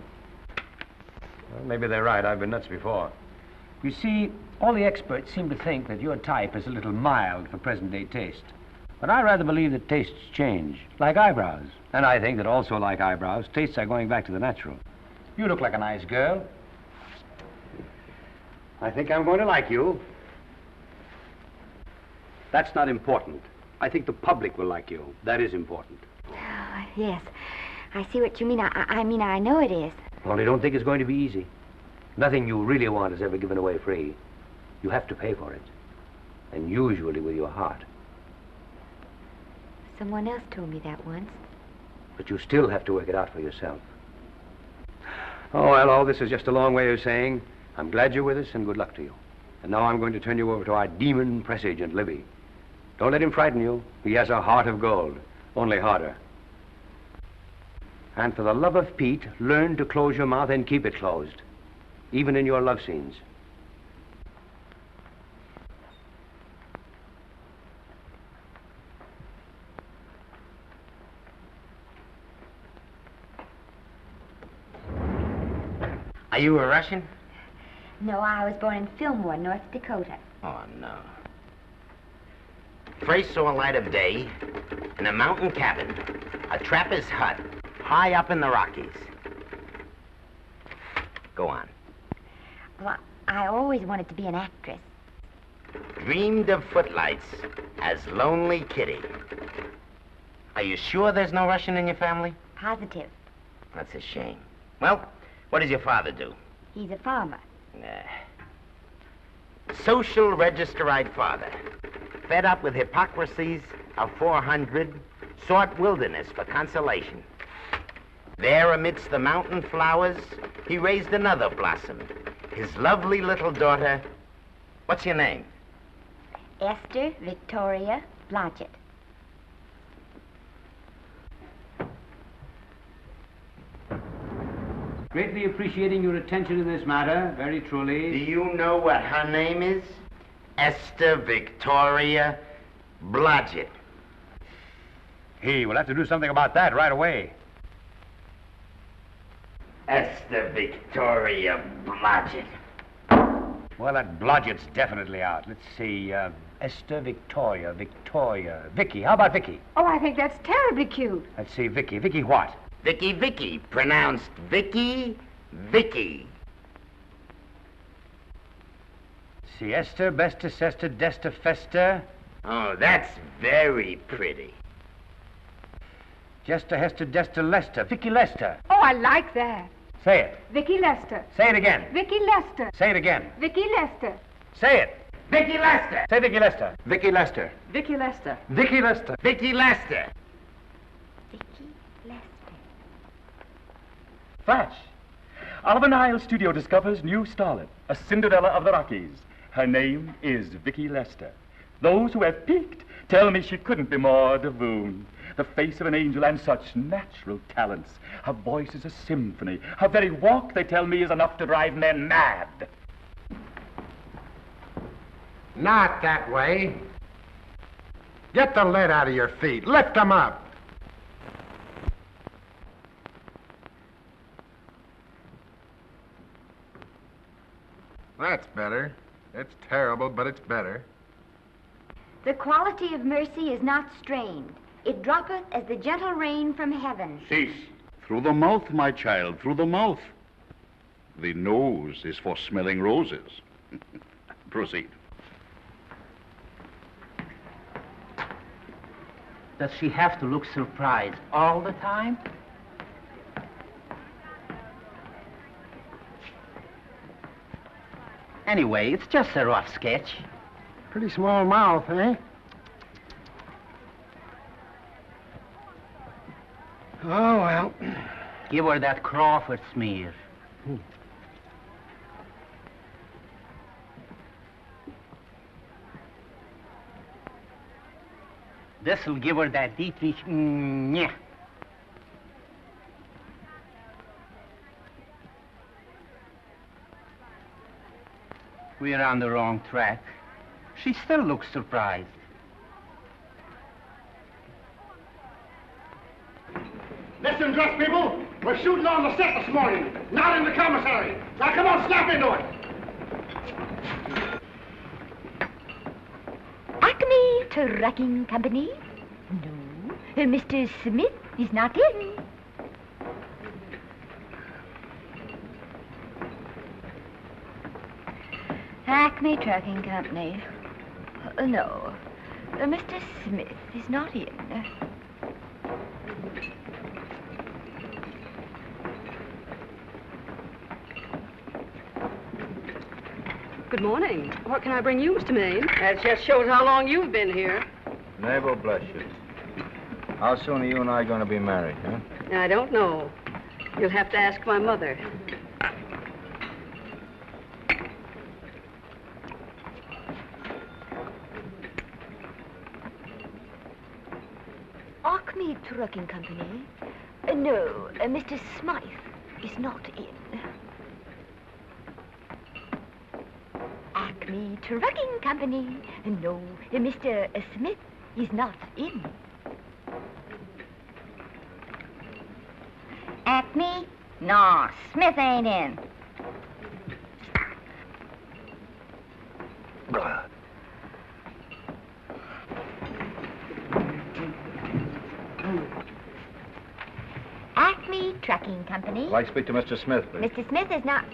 Well, maybe they're right. I've been nuts before. You see, all the experts seem to think that your type is a little mild for present-day taste. But I rather believe that tastes change, like eyebrows. And I think that also, like eyebrows, tastes are going back to the natural. You look like a nice girl. I think I'm going to like you. That's not important. I think the public will like you. That is important. Oh, yes. I see what you mean. I mean, I know it is. Only don't think it's going to be easy. Nothing you really want is ever given away free. You have to pay for it. And usually with your heart. Someone else told me that once. But you still have to work it out for yourself. Oh, well, all this is just a long way of saying, I'm glad you're with us and good luck to you. And now I'm going to turn you over to our demon press agent, Libby. Don't let him frighten you. He has a heart of gold, only harder. And for the love of Pete, learn to close your mouth and keep it closed, even in your love scenes. Are you a Russian? No, I was born in Fillmore, North Dakota. Oh, no. First saw light of day in a mountain cabin, a trapper's hut, high up in the Rockies. Go on. Well, I always wanted to be an actress. Dreamed of footlights as Lonely Kitty. Are you sure there's no Russian in your family? Positive. That's a shame. Well, what does your father do? He's a farmer. Social registerite father. Fed up with hypocrisies of 400, sought wilderness for consolation. There amidst the mountain flowers, he raised another blossom. His lovely little daughter. What's your name? Esther Victoria Blodgett. Greatly appreciating your attention in this matter, very truly. Do you know what her name is? Esther Victoria Blodgett. Hey, we'll have to do something about that right away. Esther Victoria Blodgett. Well, that Blodgett's definitely out. Let's see, Esther Victoria, Vicky. How about Vicky? Oh, I think that's terribly cute. Let's see, Vicky. Vicky what? Vicky, pronounced Vicky. See, Esther, Besta, Sesta, Desta, Festa. Oh, that's very pretty. Jester, Hester, Desta, Lester. Vicky Lester. Oh, I like that. Say it. Vicky Lester. Say it again. Vicky Lester. Say it again. Vicky Lester. Say it. Vicky Lester. Say Vicky Lester. Vicky Lester. Vicky Lester. Vicky Lester. Vicky Lester. Flash. Oliver Niles Studio discovers new starlet, a Cinderella of the Rockies. Her name is Vicky Lester. Those who have peeked tell me she couldn't be more divoon. The face of an angel and such natural talents. Her voice is a symphony. Her very walk, they tell me, is enough to drive men mad. Not that way. Get the lead out of your feet. Lift them up. That's better. It's terrible, but it's better. The quality of mercy is not strained. It droppeth as the gentle rain from heaven. Cease. Through the mouth, my child, through the mouth. The nose is for smelling roses. Proceed. Does she have to look surprised all the time? Anyway, it's just a rough sketch. Pretty small mouth, eh? Oh, well. Give her that Crawford smear. This'll give her that Dietrich. Yeah. We're on the wrong track. She still looks surprised. Listen, dress people. We're shooting on the set this morning, not in the commissary. Now, come on, snap into it. Acme Trucking Company? No. Mr. Smith is not in. Acme Trucking Company. No. Mr. Smith is not in. Good morning. What can I bring you, Mr. Maine? That just shows how long you've been here. Mabel, bless you. How soon are you and I going to be married, huh? I don't know. You'll have to ask my mother. Acme Trucking Company? No, Mr. Smythe is not in. Acme Trucking Company? No, Mr. Smith is not in. Acme? No, Smith ain't in. Acme Trucking Company? I'd like to speak to Mr. Smith, please. Mr. Smith is not...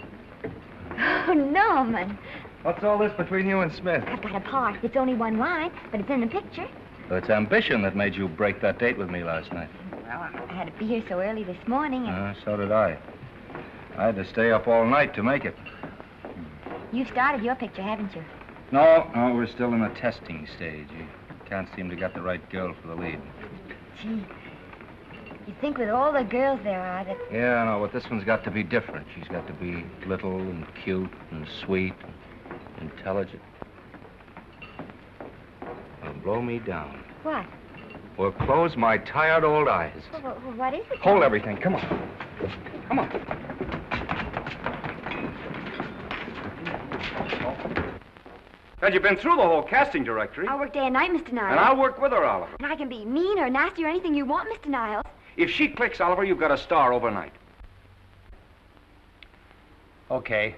Oh, Norman. What's all this between you and Smith? I've got a part. It's only one line, but it's in the picture. So it's ambition that made you break that date with me last night. Well, I had to be here so early this morning, and So did I. I had to stay up all night to make it. you've started your picture, haven't you? No, we're still in the testing stage. You can't seem to get the right girl for the lead. Gee, you'd think with all the girls there are that... Yeah, I know, but this one's got to be different. She's got to be little and cute and sweet and intelligent. Well, blow me down. What? Well, close my tired old eyes. What is it? Hold everything. Come on. Come on. Well, you've been through the whole casting directory. I'll work day and night, Mr. Niles. And I'll work with her, Oliver. And I can be mean or nasty or anything you want, Mr. Niles. If she clicks, Oliver, you've got a star overnight. Okay.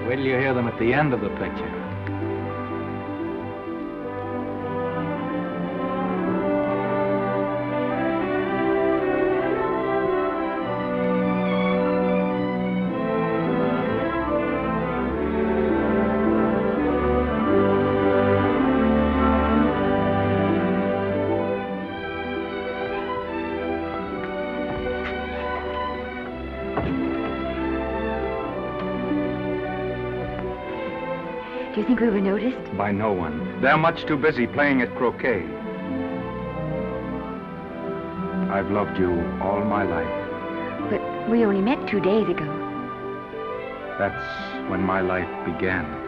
Wait till you hear them at the end of the picture. Do you think we were noticed? By no one. They're much too busy playing at croquet. I've loved you all my life. But we only met 2 days ago. That's when my life began.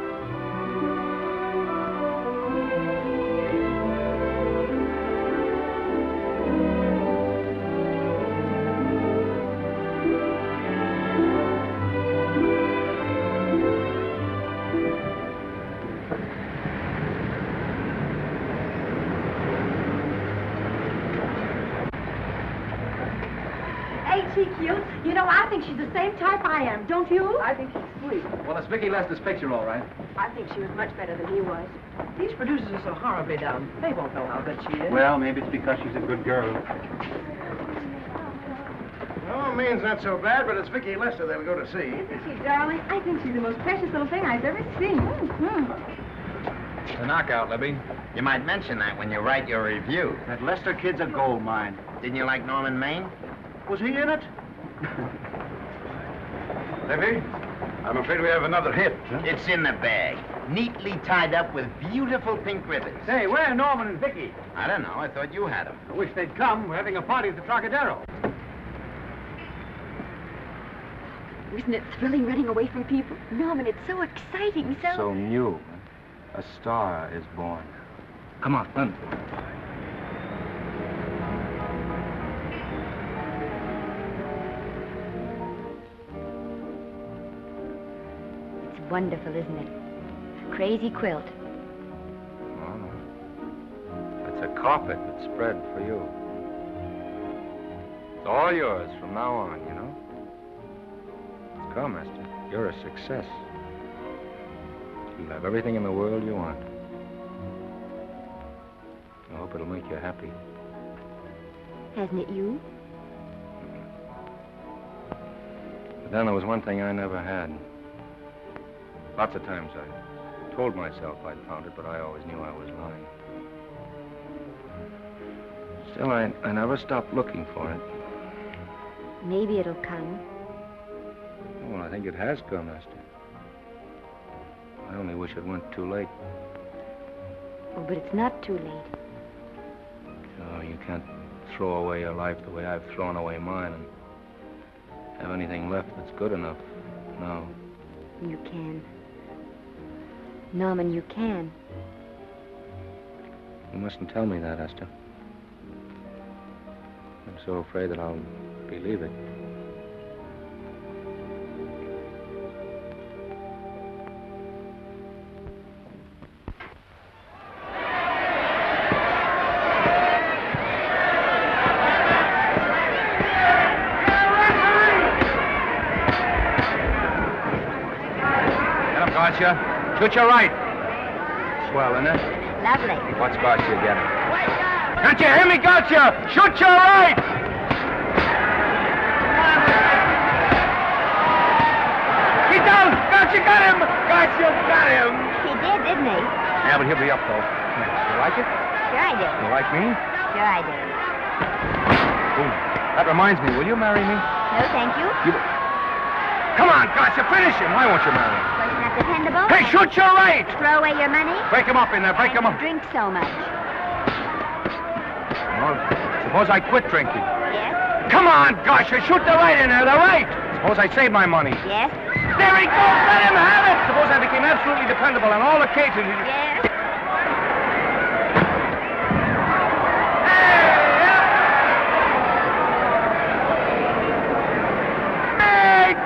she cute? You know, I think she's the same type I am, don't you? I think she's sweet. Well, it's Vicki Lester's picture, all right. I think she was much better than he was. These producers are so horribly dumb. They won't know how good she is. Well, maybe it's because she's a good girl. Oh, Maine's not so bad, but it's Vicki Lester they'll go to see. Isn't she, darling? I think she's the most precious little thing I've ever seen. The knockout, Libby. You might mention that when you write your review. That Lester kid's a gold mine. Didn't you like Norman Maine? Was he in it? Libby, I'm afraid we have another hit. Huh? It's in the bag, neatly tied up with beautiful pink ribbons. Say, where are Norman and Vicki? I don't know. I thought you had them. I wish they'd come. We're having a party at the Trocadero. Isn't it thrilling running away from people? Norman, it's so exciting, So new. A star is born. Come on, run. It's wonderful, isn't it? A crazy quilt. Oh. It's a carpet that's spread for you. It's all yours from now on, you know? Come, Esther. You're a success. You'll have everything in the world you want. I hope it'll make you happy. Hasn't it you? But then there was one thing I never had. Lots of times I told myself I'd found it, but I always knew I was lying. Still, I never stopped looking for it. Maybe it'll come. Well, I think it has come, Esther. I only wish it went too late. Oh, but it's not too late. No, you can't throw away your life the way I've thrown away mine and have anything left that's good enough. No. You can. Norman, you can. You mustn't tell me that, Esther. I'm so afraid that I'll believe it. Gotcha. Shoot your right. Swell, isn't it? Lovely. What's Gotcha getting? Can't you hear me, Gotcha? Shoot your right! Get down! Gotcha got him! Gotcha got him! He did, didn't he? Yeah, but he'll be up, though. You like it? Sure I do. You like me? Sure I do. Ooh, that reminds me. Will you marry me? No, thank you. Come on, Gotcha, finish him. Why won't you marry him? Well, you're not dependable. Hey, shoot your right! Throw away your money. Break him up in there. Break him up. Drink so much. Well, suppose I quit drinking. Yes? Come on, Gotcha, shoot the right in there. The right. Suppose I save my money. Yes? There he goes. Let him have it. Suppose I became absolutely dependable on all occasions. Yes?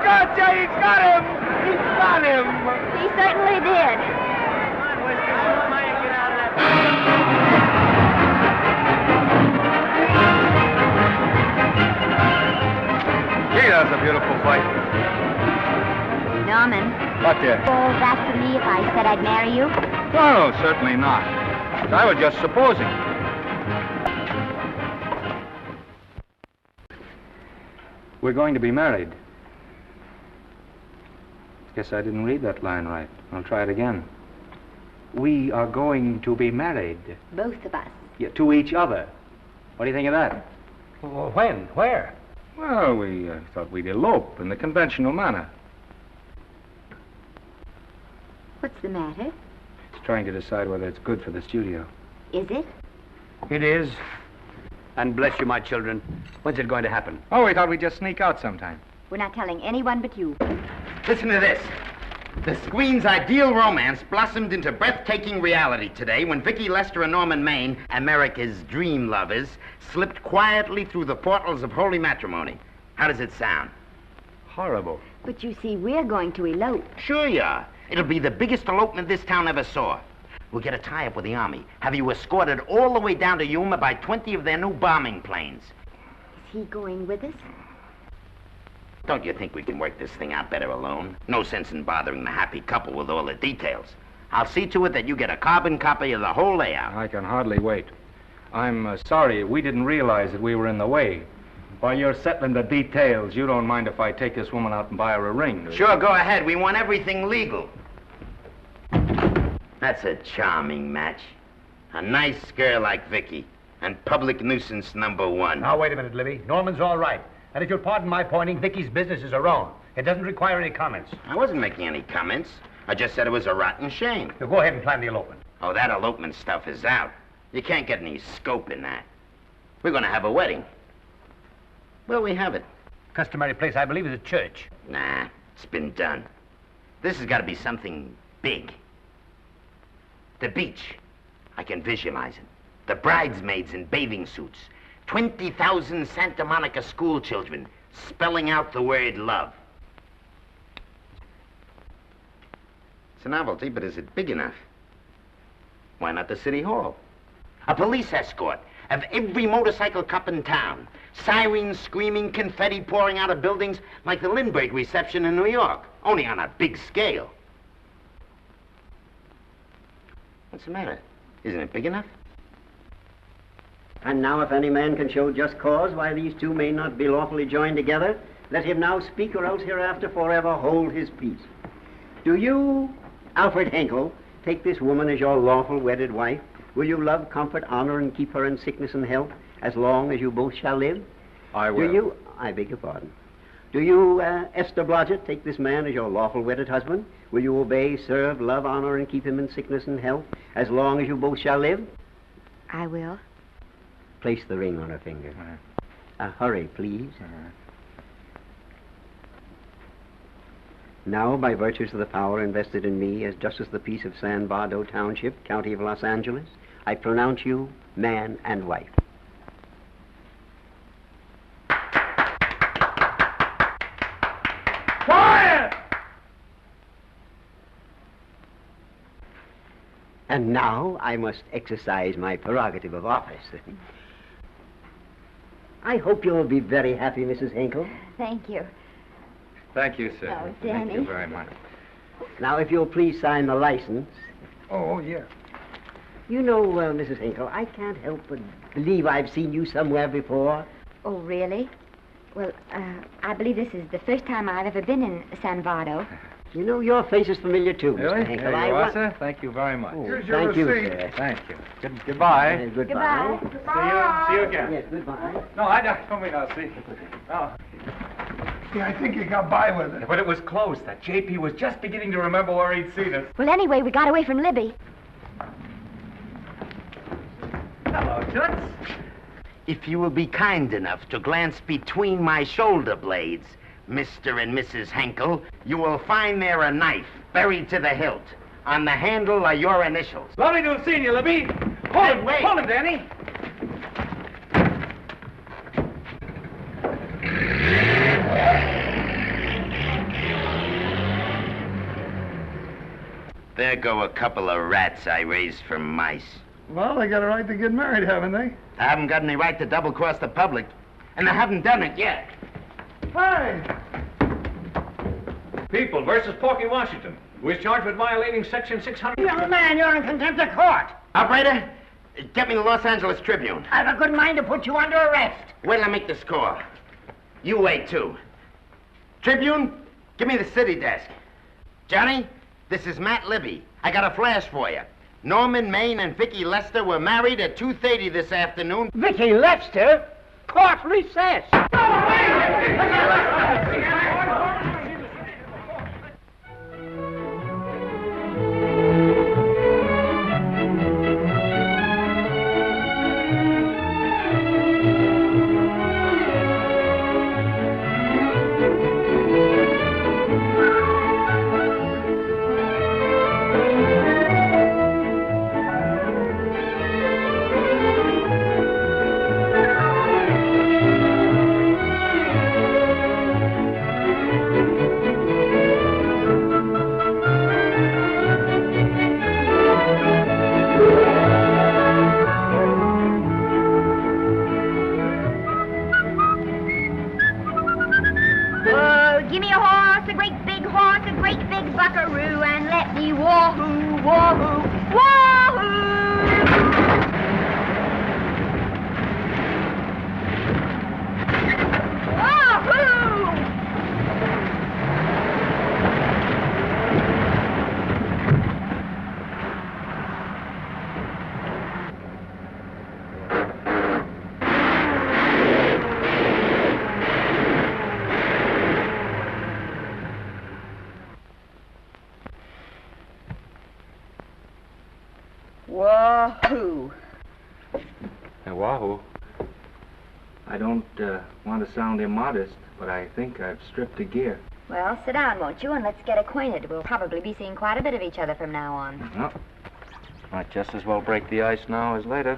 Gotcha, he's got him! He's got him! He certainly did. Gee, that's a beautiful fight. Norman. What, dear? Falls after me if I said I'd marry you? No, certainly not. I was just supposing. We're going to be married. Guess I didn't read that line right. I'll try it again. We are going to be married. Both of us. Yeah, to each other. What do you think of that? Well, when? Where? Well, we thought we'd elope in the conventional manner. What's the matter? It's trying to decide whether it's good for the studio. Is it? It is. And bless you, my children. When's it going to happen? Oh, we thought we'd just sneak out sometime. We're not telling anyone but you. Listen to this. The screen's ideal romance blossomed into breathtaking reality today when Vicki Lester and Norman Maine, America's dream lovers, slipped quietly through the portals of holy matrimony. How does it sound? Horrible. But you see, we're going to elope. Sure you are. It'll be the biggest elopement this town ever saw. We'll get a tie-up with the Army, have you escorted all the way down to Yuma by 20 of their new bombing planes. Is he going with us? Don't you think we can work this thing out better alone? No sense in bothering the happy couple with all the details. I'll see to it that you get a carbon copy of the whole layout. I can hardly wait. I'm sorry we didn't realize that we were in the way. While you're settling the details, you don't mind if I take this woman out and buy her a ring, do you? Sure, go ahead. We want everything legal. That's a charming match. A nice girl like Vicky. And public nuisance #1. Now, wait a minute, Libby. Norman's all right. And if you'll pardon my pointing, Vicky's business is her own. It doesn't require any comments. I wasn't making any comments. I just said it was a rotten shame. So go ahead and plan the elopement. Oh, that elopement stuff is out. You can't get any scope in that. We're going to have a wedding. Where'll we have it? Customary place, I believe, is a church. Nah, it's been done. This has got to be something big. The beach. I can visualize it. The bridesmaids in bathing suits. 20,000 Santa Monica school children spelling out the word love. It's a novelty, but is it big enough? Why not the city hall? A police escort of every motorcycle cop in town. Sirens screaming, confetti pouring out of buildings like the Lindbergh reception in New York, only on a big scale. What's the matter? Isn't it big enough? And now if any man can show just cause why these two may not be lawfully joined together, let him now speak or else hereafter forever hold his peace. Do you, Alfred Henkel, take this woman as your lawful wedded wife? Will you love, comfort, honor, and keep her in sickness and health as long as you both shall live? I will. Do you, I beg your pardon. Do you, Esther Blodgett, take this man as your lawful wedded husband? Will you obey, serve, love, honor, and keep him in sickness and health as long as you both shall live? I will. Place the ring on her finger. Hurry, please. Now, by virtues of the power invested in me as Justice of the Peace of San Bardo Township, County of Los Angeles, I pronounce you man and wife. Quiet! And now I must exercise my prerogative of office. I hope you'll be very happy, Mrs. Hinkle. Thank you. Thank you, sir. Oh, Thank Danny. you very much. Now, if you'll please sign the license. Oh, yeah. You know, Mrs. Hinkle, I can't help but believe I've seen you somewhere before. Oh, really? Well, I believe this is the first time I've ever been in San Vardo. You know, your face is familiar, too, Really? Mr. Hinkle. There you are, sir. Thank you very much. Here's your Thank you, receipt. Sir. Thank you. Goodbye. Goodbye. See you again. Yes, goodbye. No, I don't mean I'll see. Oh. Yeah, I think you got by with it. But it was close. That JP was just beginning to remember where he'd seen us. Well, anyway, we got away from Libby. Hello, Toots. If you will be kind enough to glance between my shoulder blades, Mr. and Mrs. Henkel, you will find there a knife buried to the hilt. On the handle are your initials. Lovely to have seen you, Libby. Hold him, wait. Hold him, Danny. There go a couple of rats I raised from mice. Well, they got a right to get married, haven't they? I haven't got any right to double-cross the public, and I haven't done it yet. Hey! People versus Porky Washington, who is charged with violating Section 600. Young man, you're in contempt of court. Operator, get me the Los Angeles Tribune. I've a good mind to put you under arrest. Wait till I make the score. You wait, too. Tribune, give me the city desk. Johnny, this is Matt Libby. I got a flash for you. Norman Maine and Vicky Lester were married at 2:30 this afternoon. Vicky Lester? Court recess. Wahoo! Now, Wahoo, I don't want to sound immodest, but I think I've stripped a gear. Well, sit down, won't you, and let's get acquainted. We'll probably be seeing quite a bit of each other from now on. Well, might just as well break the ice now as later.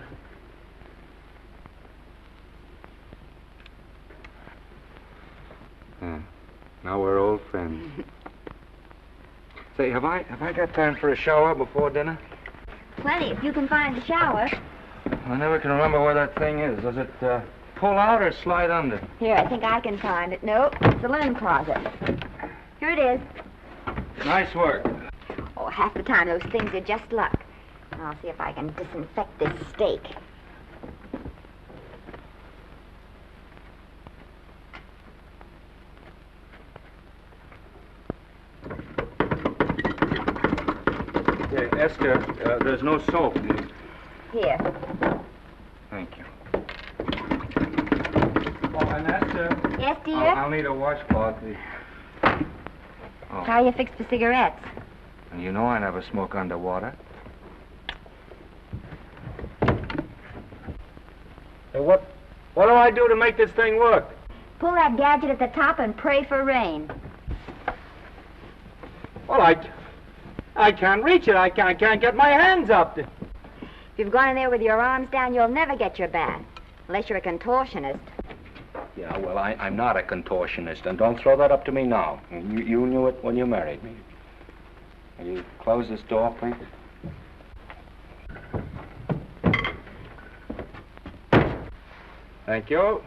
Now we're old friends. Say, have I got time for a shower before dinner? Plenty, if you can find a shower. I never can remember where that thing is. Does it pull out or slide under? Here, I think I can find it. No, it's the linen closet. Here it is. Nice work. Oh, half the time those things are just luck. I'll see if I can disinfect this steak. Yeah, Esther, there's no soap. Here. Thank you. Oh, and Esther. Yes, dear? I'll need a washcloth. Oh. How you fixed for cigarettes? And you know I never smoke underwater. Hey, what do I do to make this thing work? Pull that gadget at the top and pray for rain. Well, I can't reach it. I can't get my hands up. If you've gone in there with your arms down, you'll never get your bath. Unless you're a contortionist. Yeah, well, I'm not a contortionist, and don't throw that up to me now. You knew it when you married me. Will you close this door, please? Thank you.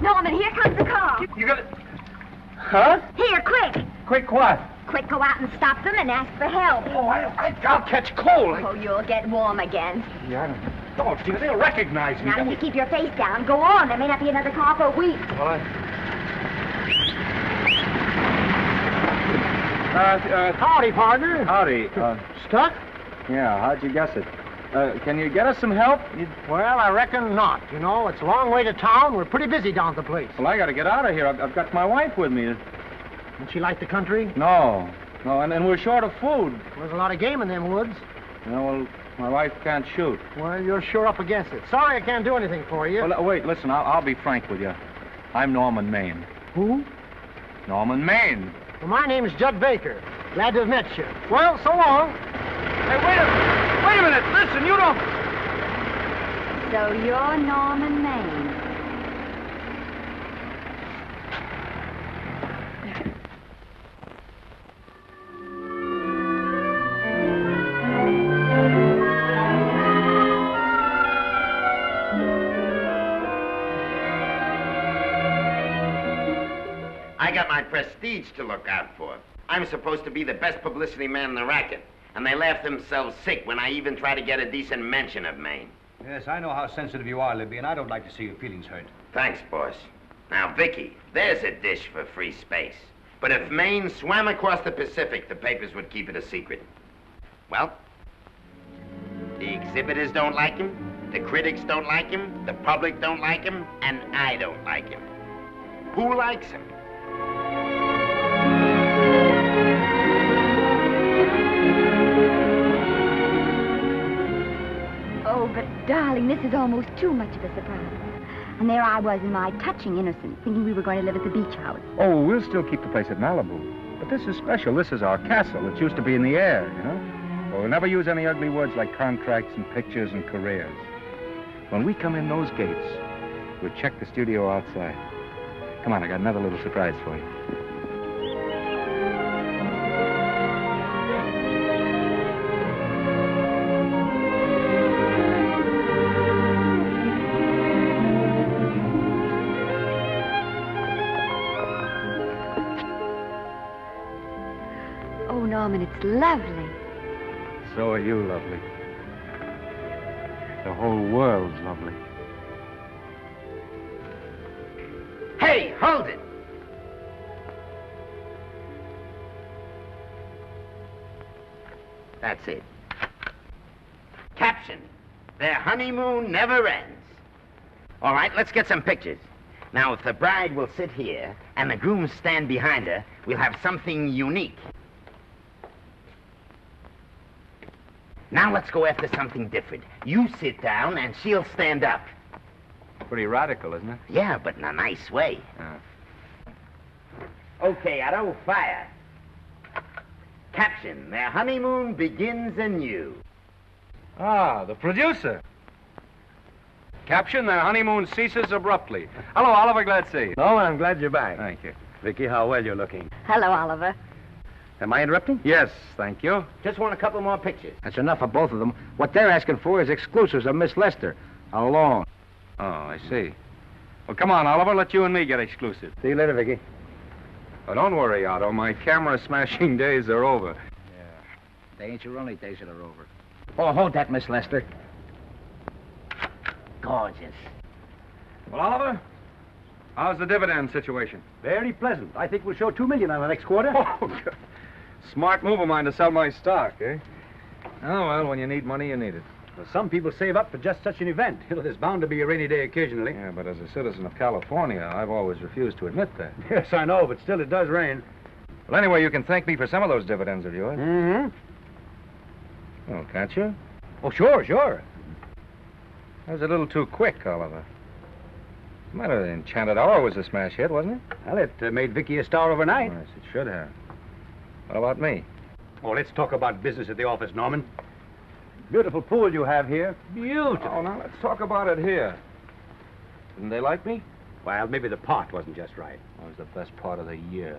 Norman, here comes the car. You got it? Huh? Here, quick. Quick what? Quick, go out and stop them and ask for help. Oh, I'll catch cold. Oh, you'll get warm again. Yeah, I don't. Oh, dear, they'll recognize me. Now, if you keep your face down, go on. There may not be another car for a week. Well, Howdy, partner. Howdy. Stuck? Yeah, how'd you guess it? Can you get us some help? Well, I reckon not. You know, it's a long way to town. We're pretty busy down at the place. Well, I got to get out of here. I've got my wife with me. Doesn't she like the country? No, and we're short of food. There's a lot of game in them woods. You know, well, my wife can't shoot. Well, you're sure up against it. Sorry I can't do anything for you. Well, wait, listen, I'll be frank with you. I'm Norman Maine. Who? Norman Maine. Well, my name's Judd Baker. Glad to have met you. Well, so long. Hey, wait a minute. Listen, you don't... So you're Norman Maine. I got my prestige to look out for. I'm supposed to be the best publicity man in the racket, and they laugh themselves sick when I even try to get a decent mention of Maine. Yes, I know how sensitive you are, Libby, and I don't like to see your feelings hurt. Thanks, boss. Now, Vicky, there's a dish for free space. But if Maine swam across the Pacific, the papers would keep it a secret. Well, the exhibitors don't like him, the critics don't like him, the public don't like him, and I don't like him. Who likes him? Oh, but darling, this is almost too much of a surprise. And there I was in my touching innocence, thinking we were going to live at the beach house. Oh, we'll still keep the place at Malibu. But this is special. This is our castle. It used to be in the air, you know? Well, we'll never use any ugly words like contracts and pictures and careers. When we come in those gates, we'll check the studio outside. Come on, I got another little surprise for you. Oh, Norman, it's lovely. So are you lovely. The whole world's lovely. Hey, hold it! That's it. Caption: Their honeymoon never ends. All right, let's get some pictures. Now, if the bride will sit here and the groom stand behind her, we'll have something unique. Now let's go after something different. You sit down and she'll stand up. Pretty radical, isn't it? Yeah, but in a nice way. Okay, Otto, fire. Caption, their honeymoon begins anew. Ah, the producer. Caption, their honeymoon ceases abruptly. Hello, Oliver, glad to see you. No, I'm glad you're back. Thank you. Vicky, how well you're looking. Hello, Oliver. Am I interrupting? Yes, thank you. Just want a couple more pictures. That's enough of both of them. What they're asking for is exclusives of Miss Lester. Alone. Oh, I see. Well, come on, Oliver, let you and me get exclusive. See you later, Vicky. Oh, don't worry, Otto. My camera smashing days are over. Yeah. They ain't your only days that are over. Oh, hold that, Miss Lester. Gorgeous. Well, Oliver, how's the dividend situation? Very pleasant. I think we'll show $2 million on the next quarter. Oh, good. Smart move of mine to sell my stock, eh? Oh, well, when you need money, you need it. Well, some people save up for just such an event. You know, there's bound to be a rainy day occasionally. Yeah, but as a citizen of California, I've always refused to admit that. Yes, I know, but still it does rain. Well, anyway, you can thank me for some of those dividends of yours. Mm-hmm. Oh, can't you? Oh, sure. That was a little too quick, Oliver. What's the matter? The Enchanted Hour was a smash hit, wasn't it? Well, it made Vicky a star overnight. Yes, it should have. What about me? Oh, let's talk about business at the office, Norman. Beautiful pool you have here. Beautiful. Oh, now let's talk about it here. Didn't they like me? Well, maybe the part wasn't just right. That was the best part of the year.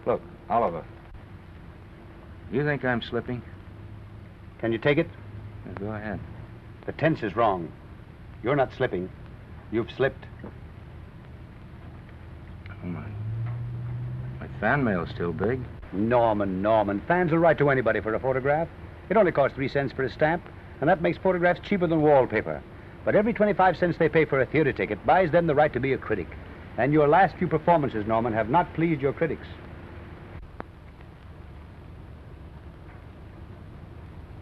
Look, Oliver. Do you think I'm slipping? Can you take it? Yeah, go ahead. The tense is wrong. You're not slipping. You've slipped. Oh, my fan mail's still big. Norman. Fans will write to anybody for a photograph. It only costs 3 cents for a stamp, and that makes photographs cheaper than wallpaper. But every 25 cents they pay for a theater ticket buys them the right to be a critic. And your last few performances, Norman, have not pleased your critics.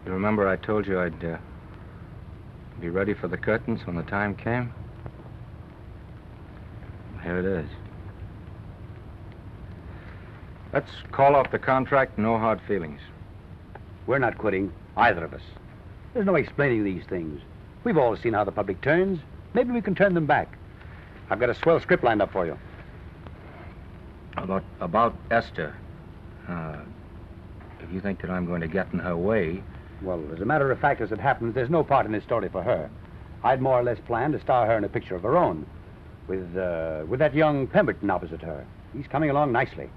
You remember I told you I'd be ready for the curtains when the time came? Here it is. Let's call off the contract, no hard feelings. We're not quitting, either of us. There's no explaining these things. We've all seen how the public turns. Maybe we can turn them back. I've got a swell script lined up for you. About Esther. If you think that I'm going to get in her way... Well, as a matter of fact, as it happens, there's no part in this story for her. I'd more or less planned to star her in a picture of her own, with that young Pemberton opposite her. He's coming along nicely.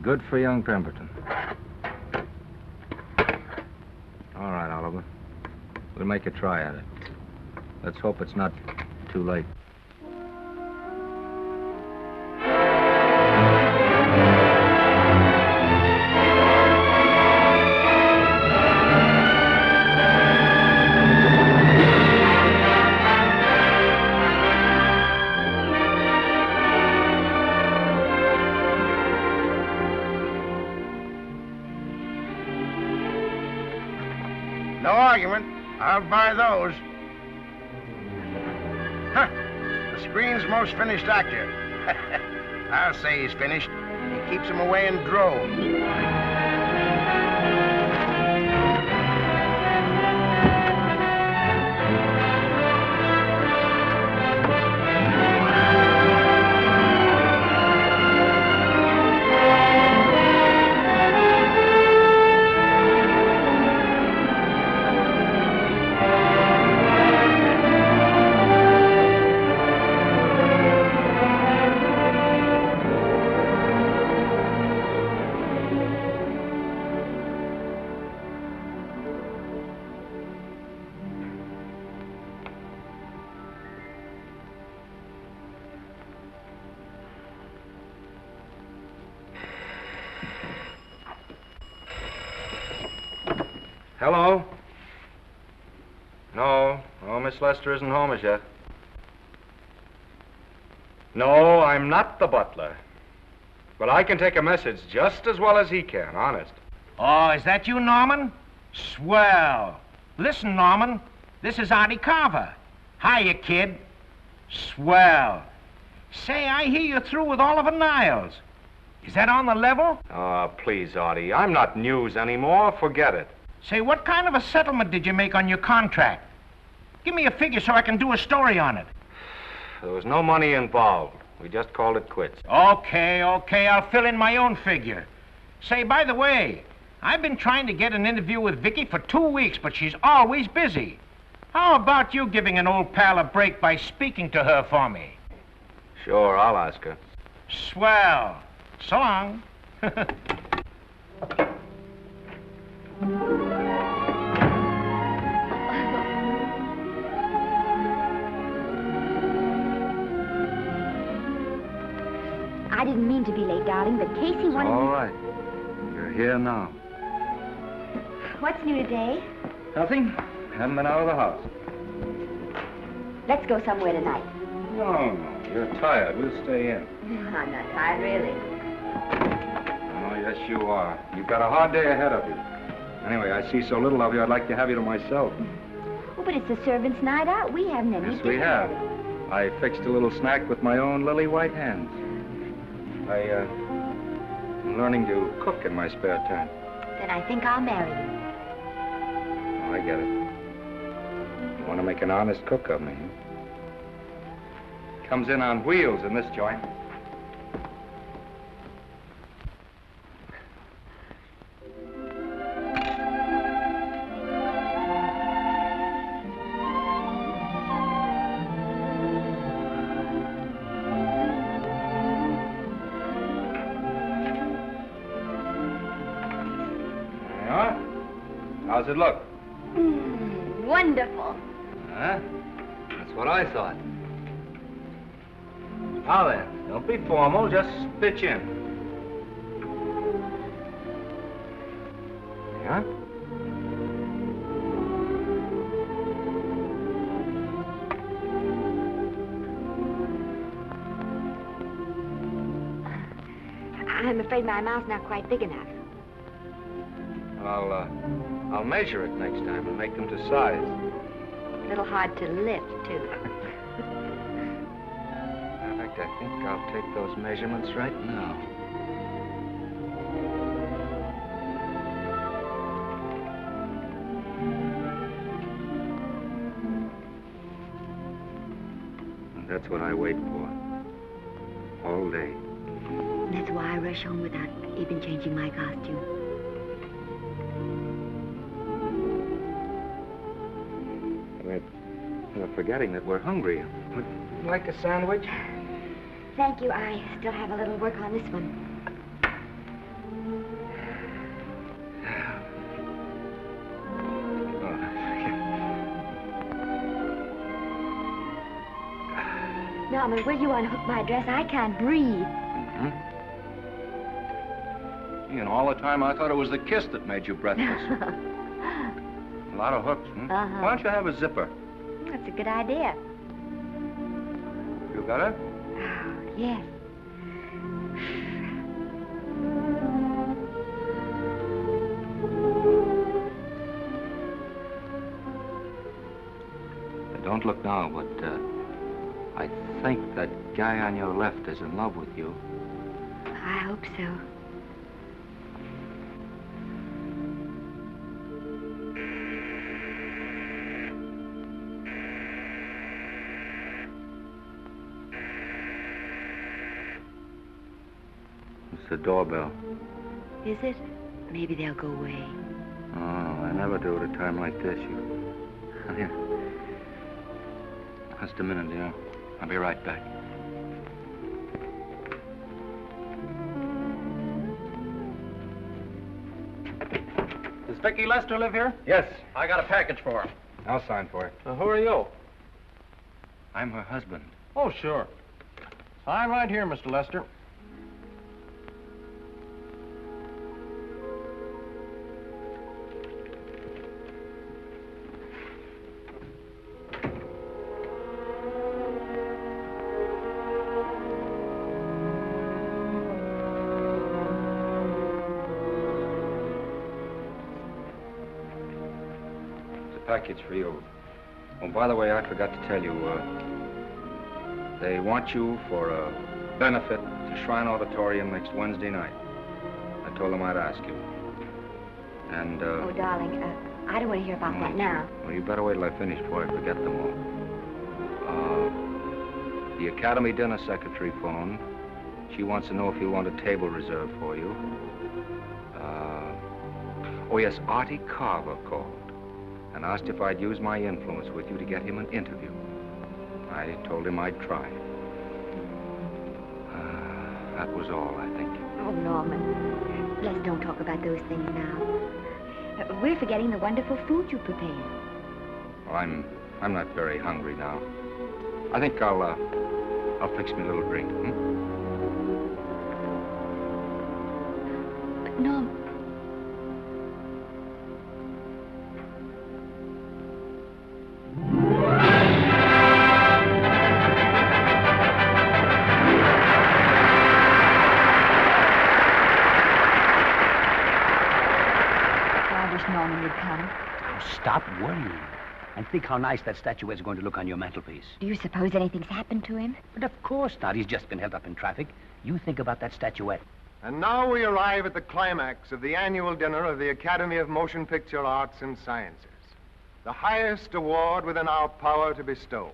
Good for young Pemberton. All right, Oliver. We'll make a try at it. Let's hope it's not too late. No argument. I'll buy those. Huh. The screen's most finished actor. I'll say he's finished. He keeps them away in droves. Hello? No, Miss Lester isn't home as yet. No, I'm not the butler. But I can take a message just as well as he can, honest. Oh, is that you, Norman? Swell. Listen, Norman, This is Artie Carver. Hiya, kid. Swell. Say, I hear you're through with Oliver Niles. Is that on the level? Oh, please, Artie. I'm not news anymore. Forget it. Say, what kind of a settlement did you make on your contract? Give me a figure so I can do a story on it. There was no money involved. We just called it quits. Okay, I'll fill in my own figure. Say, by the way, I've been trying to get an interview with Vicky for 2 weeks, but she's always busy. How about you giving an old pal a break by speaking to her for me? Sure, I'll ask her. Swell. So long. I didn't mean to be late, darling, but Casey wanted All right. You're here now. What's new today? Nothing. Haven't been out of the house. Let's go somewhere tonight. No. You're tired. We'll stay in. I'm not tired, really. Oh, yes, you are. You've got a hard day ahead of you. Anyway, I see so little of you, I'd like to have you to myself. Oh, but it's the servants' night out. We haven't any Yes, we have. I fixed a little snack with my own lily white hands. I'm learning to cook in my spare time. Then I think I'll marry you. Oh, I get it. You want to make an honest cook of me, huh? Comes in on wheels in this joint. How's it look? Wonderful. Huh? That's what I thought. Now then, don't be formal, just pitch in. Yeah? I'm afraid my mouth's not quite big enough. I'll measure it next time and make them to size. A little hard to lift, too. In fact, I think I'll take those measurements right now. And that's what I wait for. All day. That's why I rush home without even changing my costume. We're forgetting that we're hungry. Would you like a sandwich? Thank you. I still have a little work on this one. Norman, will you unhook my dress? I can't breathe. You know, all the time I thought it was the kiss that made you breathless. A lot of hooks, hmm? Uh-huh. Why don't you have a zipper? That's a good idea. You got it? Yes. Don't look now, but I think that guy on your left is in love with you. I hope so. It's the doorbell. Is it? Maybe they'll go away. Oh, I never do at a time like this. Here. Just a minute, dear. I'll be right back. Does Vicky Lester live here? Yes. I got a package for her. I'll sign for it. Who are you? I'm her husband. Oh, sure. Sign right here, Mr. Lester. Package for you. Oh, by the way, I forgot to tell you, they want you for a benefit to Shrine Auditorium next Wednesday night. I told them I'd ask you. And, Oh, darling, I don't want to hear about that now. Well, you better wait till I finish before I forget them all. The Academy dinner secretary phoned. She wants to know if you want a table reserved for you. Oh, yes, Artie Carver called and asked if I'd use my influence with you to get him an interview. I told him I'd try. That was all, I think. Oh, Norman, let's don't talk about those things now. We're forgetting the wonderful food you prepared. Well, I'm not very hungry now. I think I'll fix me a little drink, But, Norm... Norman would come. Oh, stop worrying. And think how nice that statuette's going to look on your mantelpiece. Do you suppose anything's happened to him? But of course not. He's just been held up in traffic. You think about that statuette. And now we arrive at the climax of the annual dinner of the Academy of Motion Picture Arts and Sciences, the highest award within our power to bestow.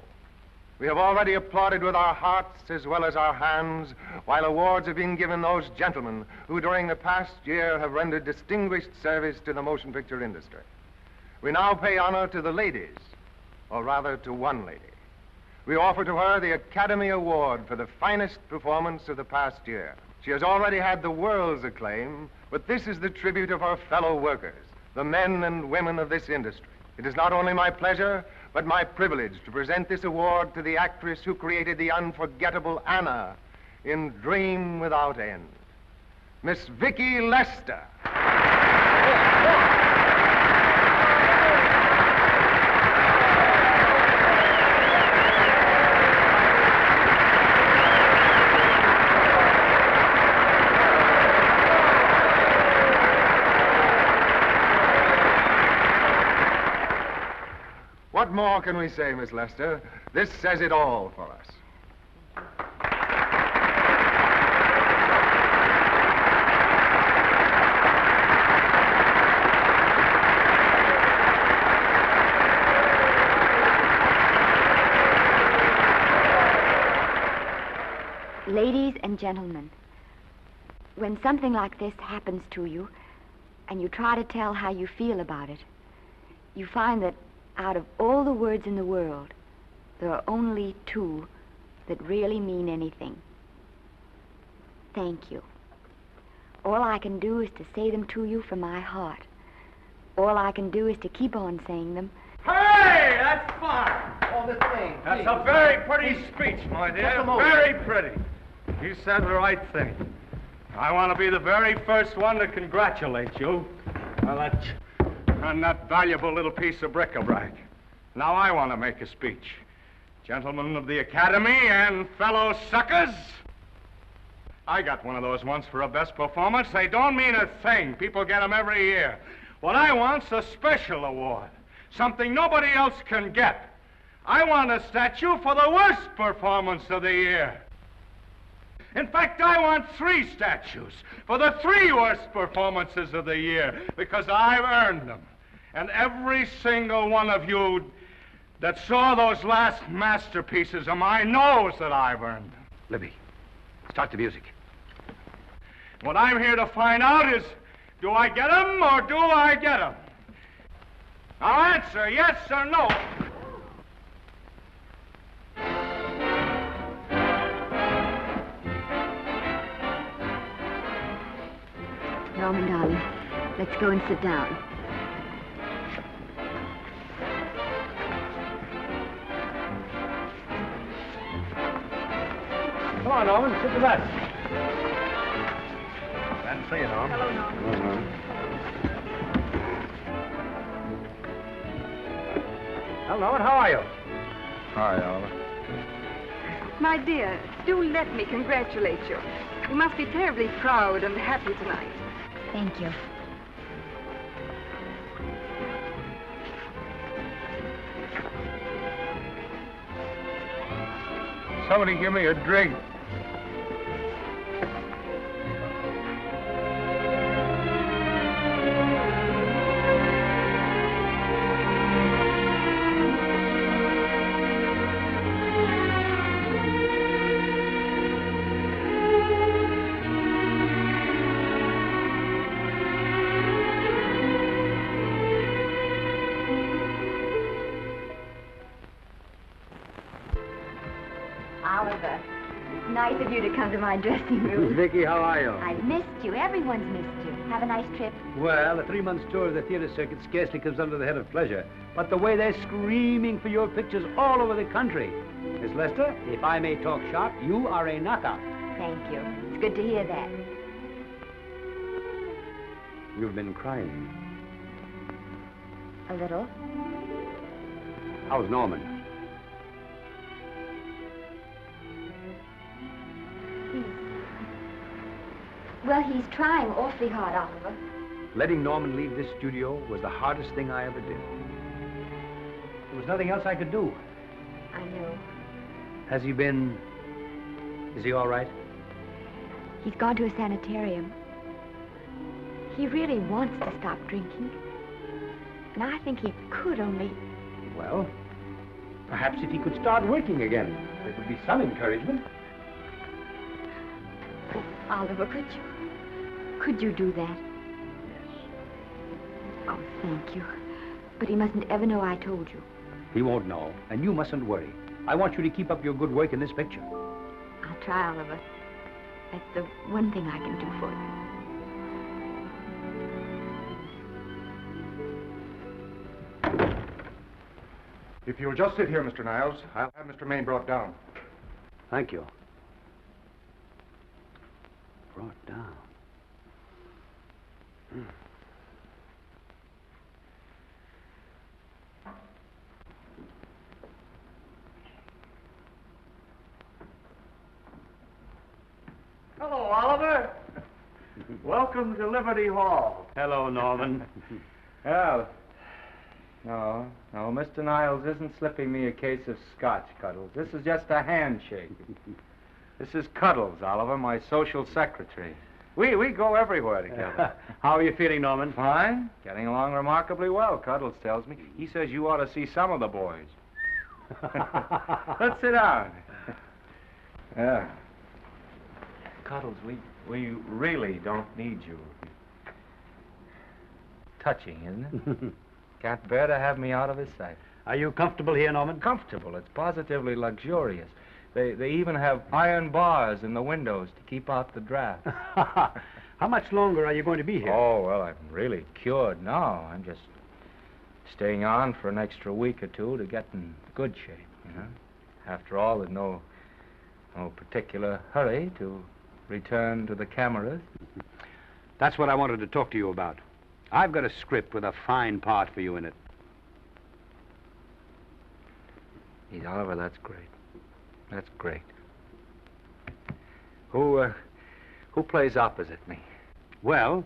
We have already applauded with our hearts as well as our hands, while awards have been given those gentlemen who during the past year have rendered distinguished service to the motion picture industry. We now pay honor to the ladies, or rather to one lady. We offer to her the Academy Award for the finest performance of the past year. She has already had the world's acclaim, but this is the tribute of her fellow workers, the men and women of this industry. It is not only my pleasure, but my privilege to present this award to the actress who created the unforgettable Anna in Dream Without End, Miss Vicki Lester. What more can we say, Miss Lester? This says it all for us. Ladies and gentlemen, when something like this happens to you, and you try to tell how you feel about it, you find that out of all the words in the world, there are only two that really mean anything. Thank you. All I can do is to say them to you from my heart. All I can do is to keep on saying them. Hey, that's fine. Oh, this thing. That's a very pretty speech, my dear. Very pretty. You said the right thing. I want to be the very first one to congratulate you on that valuable little piece of bric-a-brac. Now I want to make a speech. Gentlemen of the Academy and fellow suckers, I got one of those once for a best performance. They don't mean a thing. People get them every year. What I want's a special award, something nobody else can get. I want a statue for the worst performance of the year. In fact, I want 3 statues for the 3 worst performances of the year, because I've earned them. And every single one of you that saw those last masterpieces of mine knows that I've earned them. Libby, start the music. What I'm here to find out is, do I get them or do I get them? Now answer yes or no. Norman, darling, let's go and sit down. Come on, Norman, sit to that. Glad to see you, Norman. Hello, Norman. Hello, Norman. Well, Norman, how are you? Hi, Oliver. My dear, do let me congratulate you. You must be terribly proud and happy tonight. Thank you. Somebody give me a drink. Oliver, it's nice of you to come to my dressing room. Vicky, how are you? I've missed you. Everyone's missed you. Have a nice trip. Well, a 3-month tour of the theater circuit scarcely comes under the head of pleasure. But the way they're screaming for your pictures all over the country. Miss Lester, if I may talk shop, you are a knockout. Thank you. It's good to hear that. You've been crying. A little. How's Norman? Well, he's trying awfully hard, Oliver. Letting Norman leave this studio was the hardest thing I ever did. There was nothing else I could do. I know. Has he been... Is he all right? He's gone to a sanitarium. He really wants to stop drinking. And I think he could only... Well, perhaps if he could start working again, there would be some encouragement. Oh, Oliver, could you do that? Yes. Oh, thank you. But he mustn't ever know I told you. He won't know, and you mustn't worry. I want you to keep up your good work in this picture. I'll try, Oliver. That's the one thing I can do for you. If you'll just sit here, Mr. Niles, I'll have Mr. Maine brought down. Thank you. Brought down. Hello, Oliver. Welcome to Liberty Hall. Hello, Norman. Well, no, Mr. Niles isn't slipping me a case of scotch, Cuddles. This is just a handshake. This is Cuddles, Oliver, my social secretary. We go everywhere together. How are you feeling, Norman? Fine. Getting along remarkably well, Cuddles tells me. He says you ought to see some of the boys. Let's sit down. Yeah. Cuddles, we really don't need you. Touching, isn't it? Can't bear to have me out of his sight. Are you comfortable here, Norman? Comfortable. It's positively luxurious. They even have iron bars in the windows to keep out the draft. How much longer are you going to be here? Oh, well, I'm really cured now. I'm just staying on for an extra week or two to get in good shape, you know. After all, there's no particular hurry to return to the cameras. That's what I wanted to talk to you about. I've got a script with a fine part for you in it. Gee, Oliver, that's great. That's great. Who plays opposite me? Well,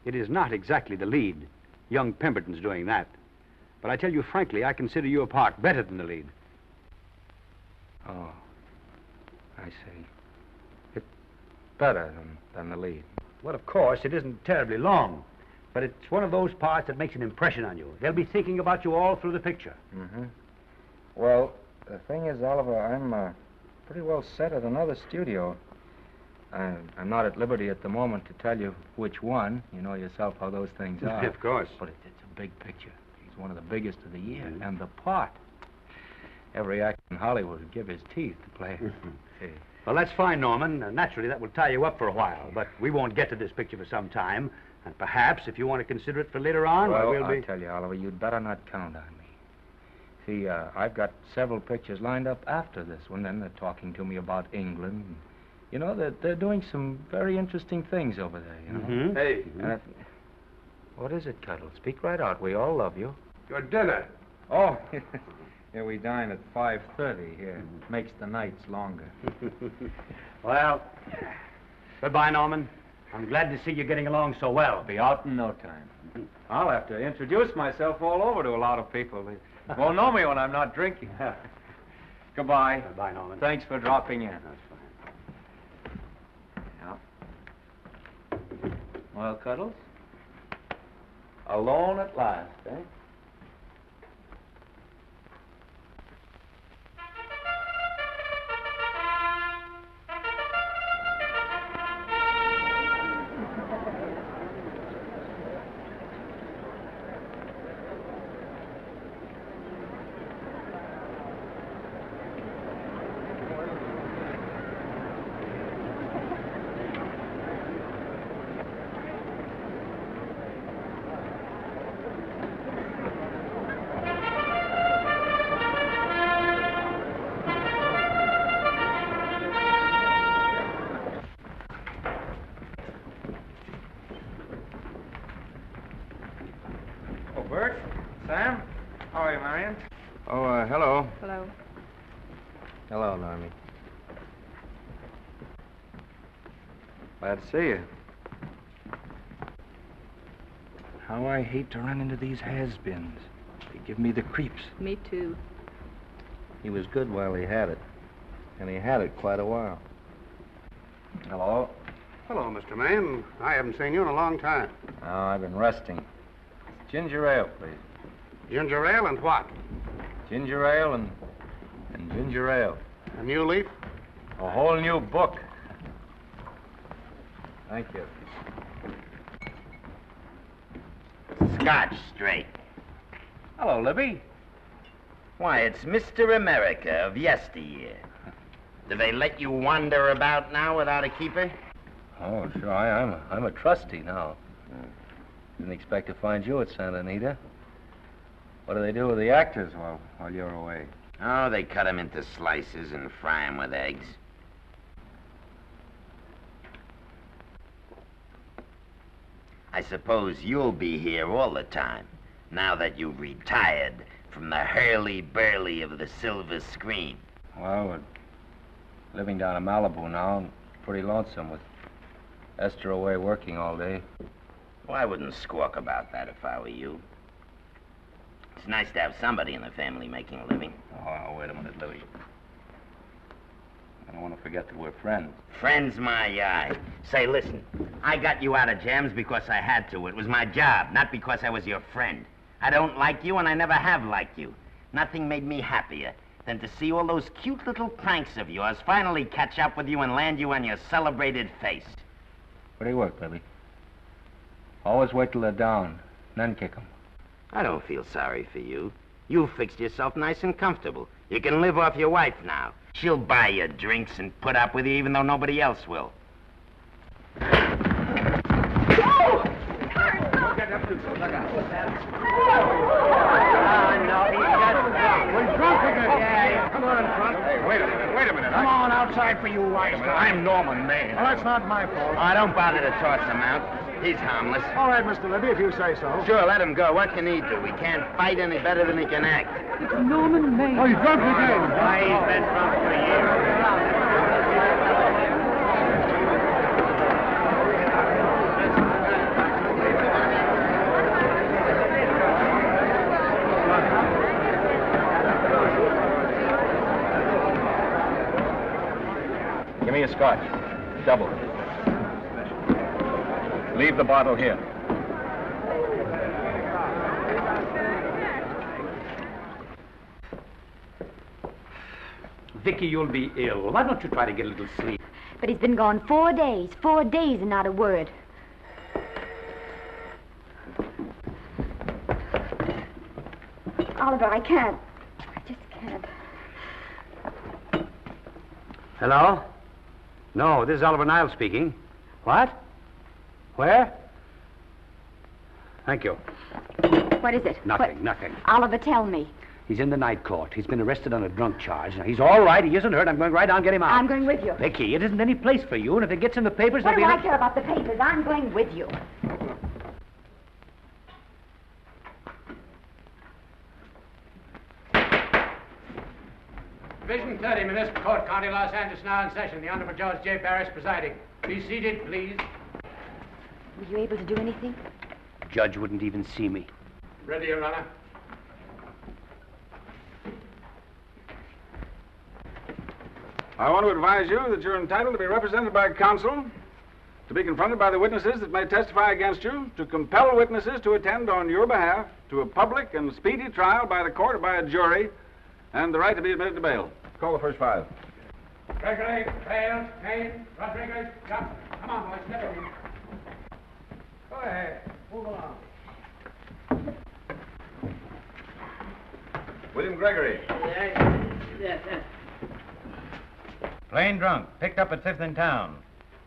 it is not exactly the lead. Young Pemberton's doing that. But I tell you frankly, I consider your part better than the lead. Oh, I see. It's better than the lead. Well, of course, it isn't terribly long. But it's one of those parts that makes an impression on you. They'll be thinking about you all through the picture. Mm-hmm. Well, the thing is, Oliver, I'm pretty well set at another studio. I'm not at liberty at the moment to tell you which one. You know yourself how those things are. Of course. But it's a big picture. It's one of the biggest of the year. Mm-hmm. And the part. Every actor in Hollywood would give his teeth to play it. See. Well, that's fine, Norman. Naturally, that will tie you up for a while. But we won't get to this picture for some time. And perhaps, if you want to consider it for later on, well, we'll be... I'll tell you, Oliver, you'd better not count on me. See, I've got several pictures lined up after this one, and they're talking to me about England. You know, they're doing some very interesting things over there, you know? Mm-hmm. Hey. What is it, Cuddle? Speak right out. We all love you. Your dinner. Oh, yeah, we dine at 5:30 here. Makes the nights longer. Well, goodbye, Norman. I'm glad to see you getting along so well. Be out in no time. I'll have to introduce myself all over to a lot of people. They won't know me when I'm not drinking. Goodbye. Bye, Norman. Thanks for dropping in. That's fine. Yeah. Well, Cuddles? Alone at last, eh? Bert? Sam? How are you, Marion? Oh, hello. Hello. Hello, Normie. Glad to see you. How I hate to run into these has-beens. They give me the creeps. Me too. He was good while he had it. And he had it quite a while. Hello? Hello, Mr. Maine. I haven't seen you in a long time. Oh, I've been resting. Ginger ale, please. Ginger ale and what? Ginger ale and ginger ale. A new leaf? A whole new book. Thank you. Scotch straight. Hello, Libby. Why, it's Mr. America of yesteryear. Do they let you wander about now without a keeper? Oh, sure. I'm a trustee now. Didn't expect to find you at Santa Anita. What do they do with the actors while you're away? Oh, they cut them into slices and fry them with eggs. I suppose you'll be here all the time, now that you've retired from the hurly-burly of the silver screen. Well, we're living down in Malibu now, and pretty lonesome with Esther away working all day. Well, I wouldn't squawk about that if I were you. It's nice to have somebody in the family making a living. Oh, wait a minute, Louie. I don't want to forget that we're friends. Friends, my eye. Say, listen, I got you out of jams because I had to. It was my job, not because I was your friend. I don't like you, and I never have liked you. Nothing made me happier than to see all those cute little pranks of yours finally catch up with you and land you on your celebrated face. Where do you work, Libby? Always wait till they're down, then kick 'em. I don't feel sorry for you. You fixed yourself nice and comfortable. You can live off your wife now. She'll buy you drinks and put up with you even though nobody else will. We're drunk again. Yeah, come on, front. Hey, wait a minute. Come on outside for you wise guys. I'm Norman Maine. Well, that's not my fault. Oh, don't bother to toss him out. He's harmless. All right, Mr. Libby, if you say so. Sure, let him go. What can he do? He can't fight any better than he can act. It's Norman Maine. Oh, he's drunk again. Why, he's been drunk for years. Give me a scotch. Double. Leave the bottle here. Vicky, you'll be ill. Why don't you try to get a little sleep? But he's been gone 4 days. 4 days and not a word. Oliver, I can't. I just can't. Hello? No, this is Oliver Niles speaking. What? Where? Thank you. What is it? Nothing, nothing. Oliver, tell me. He's in the night court. He's been arrested on a drunk charge. Now, he's all right. He isn't hurt. I'm going right down and get him out. I'm going with you. Vicky, it isn't any place for you, and if it gets in the papers, What do there'll I be... care about the papers? I'm going with you. Division 30, Municipal Court, County, Los Angeles, now in session. The Honorable Judge J. Barris presiding. Be seated, please. Were you able to do anything? Judge wouldn't even see me. Ready, Your Honor. I want to advise you that you're entitled to be represented by counsel, to be confronted by the witnesses that may testify against you, to compel witnesses to attend on your behalf to a public and speedy trial by the court or by a jury, and the right to be admitted to bail. Call the first 5. Gregory, Bales, Kane, Rodriguez, Johnson. Come on, boys, step in. Go ahead. Move along. William Gregory. Yes. Plain drunk, picked up at 5th in town.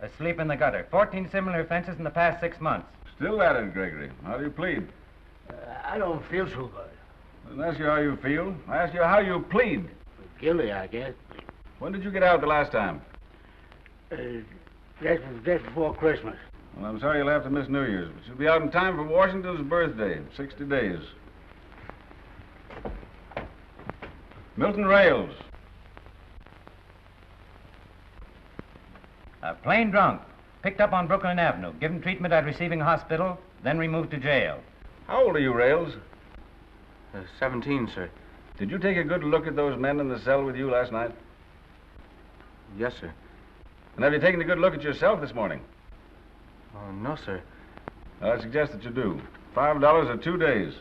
Asleep in the gutter. 14 similar offenses in the past 6 months. Still at it, Gregory. How do you plead? I don't feel so good. I didn't ask you how you feel. I asked you how you plead. Guilty, I guess. When did you get out the last time? Just before Christmas. Well, I'm sorry you'll have to miss New Year's, but you'll be out in time for Washington's birthday, 60 days. Milton Rails. Plain drunk, picked up on Brooklyn Avenue, given treatment at receiving hospital, then removed to jail. How old are you, Rails? 17, sir. Did you take a good look at those men in the cell with you last night? Yes, sir. And have you taken a good look at yourself this morning? No, sir. I suggest that you do. $5 or 2 days.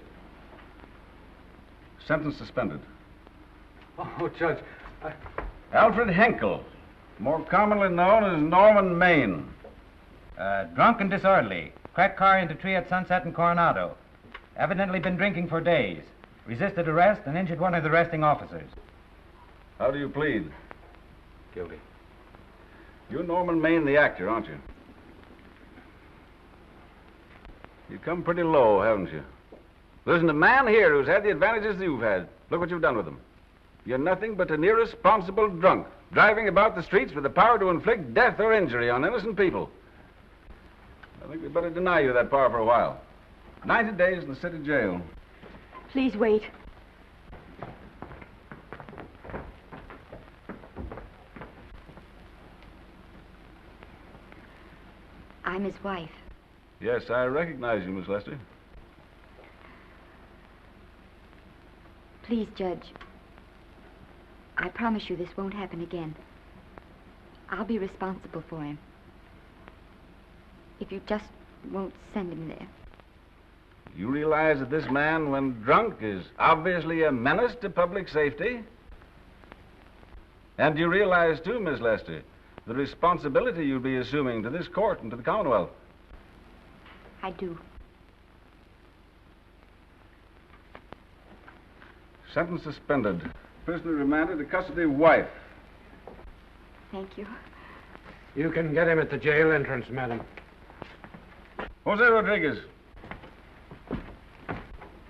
Sentence suspended. Oh, Judge, Alfred Henkel, more commonly known as Norman Maine. Drunk and disorderly. Cracked car into tree at Sunset and Coronado. Evidently been drinking for days. Resisted arrest and injured one of the arresting officers. How do you plead? Guilty. You're Norman Maine, the actor, aren't you? You've come pretty low, haven't you? There isn't a man here who's had the advantages you've had. Look what you've done with them. You're nothing but an irresponsible drunk, driving about the streets with the power to inflict death or injury on innocent people. I think we'd better deny you that power for a while. 90 days in the city jail. Please wait. I'm his wife. Yes, I recognize you, Miss Lester. Please, Judge. I promise you this won't happen again. I'll be responsible for him. If you just won't send him there. You realize that this man, when drunk, is obviously a menace to public safety? And you realize, too, Miss Lester, the responsibility you'll be assuming to this court and to the Commonwealth? I do. Sentence suspended. Prisoner remanded to custody of wife. Thank you. You can get him at the jail entrance, madam. Jose Rodriguez.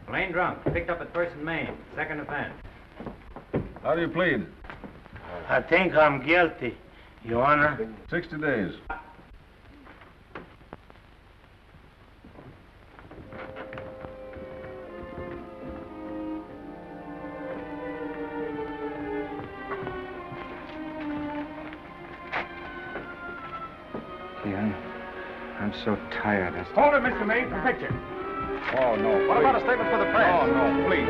Plain drunk, picked up at 1st and Main, 2nd offense. How do you plead? I think I'm guilty, Your Honor. 60 days. I'm so tired. Hold it, Mr. Maine, for picture. Oh, no. What about a statement for the press? Oh, no, please.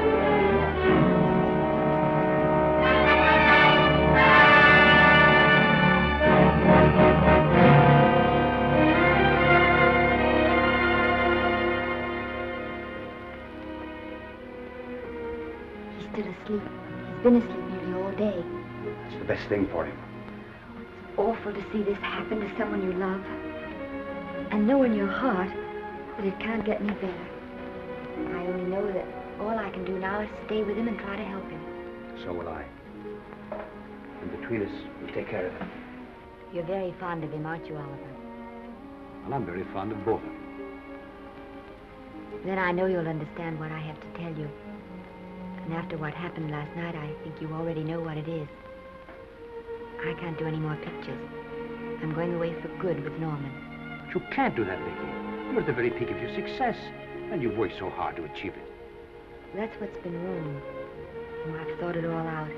He's still asleep. He's been asleep nearly all day. It's the best thing for him. It's awful to see this happen to someone you love. And know in your heart that it can't get any better. I only know that all I can do now is stay with him and try to help him. So will I. And between us, we'll take care of him. You're very fond of him, aren't you, Oliver? And I'm very fond of both of them. Then I know you'll understand what I have to tell you. And after what happened last night, I think you already know what it is. I can't do any more pictures. I'm going away for good with Norman. But you can't do that, Vicky. You're at the very peak of your success, and you've worked so hard to achieve it. That's what's been wrong. Oh, I've thought it all out.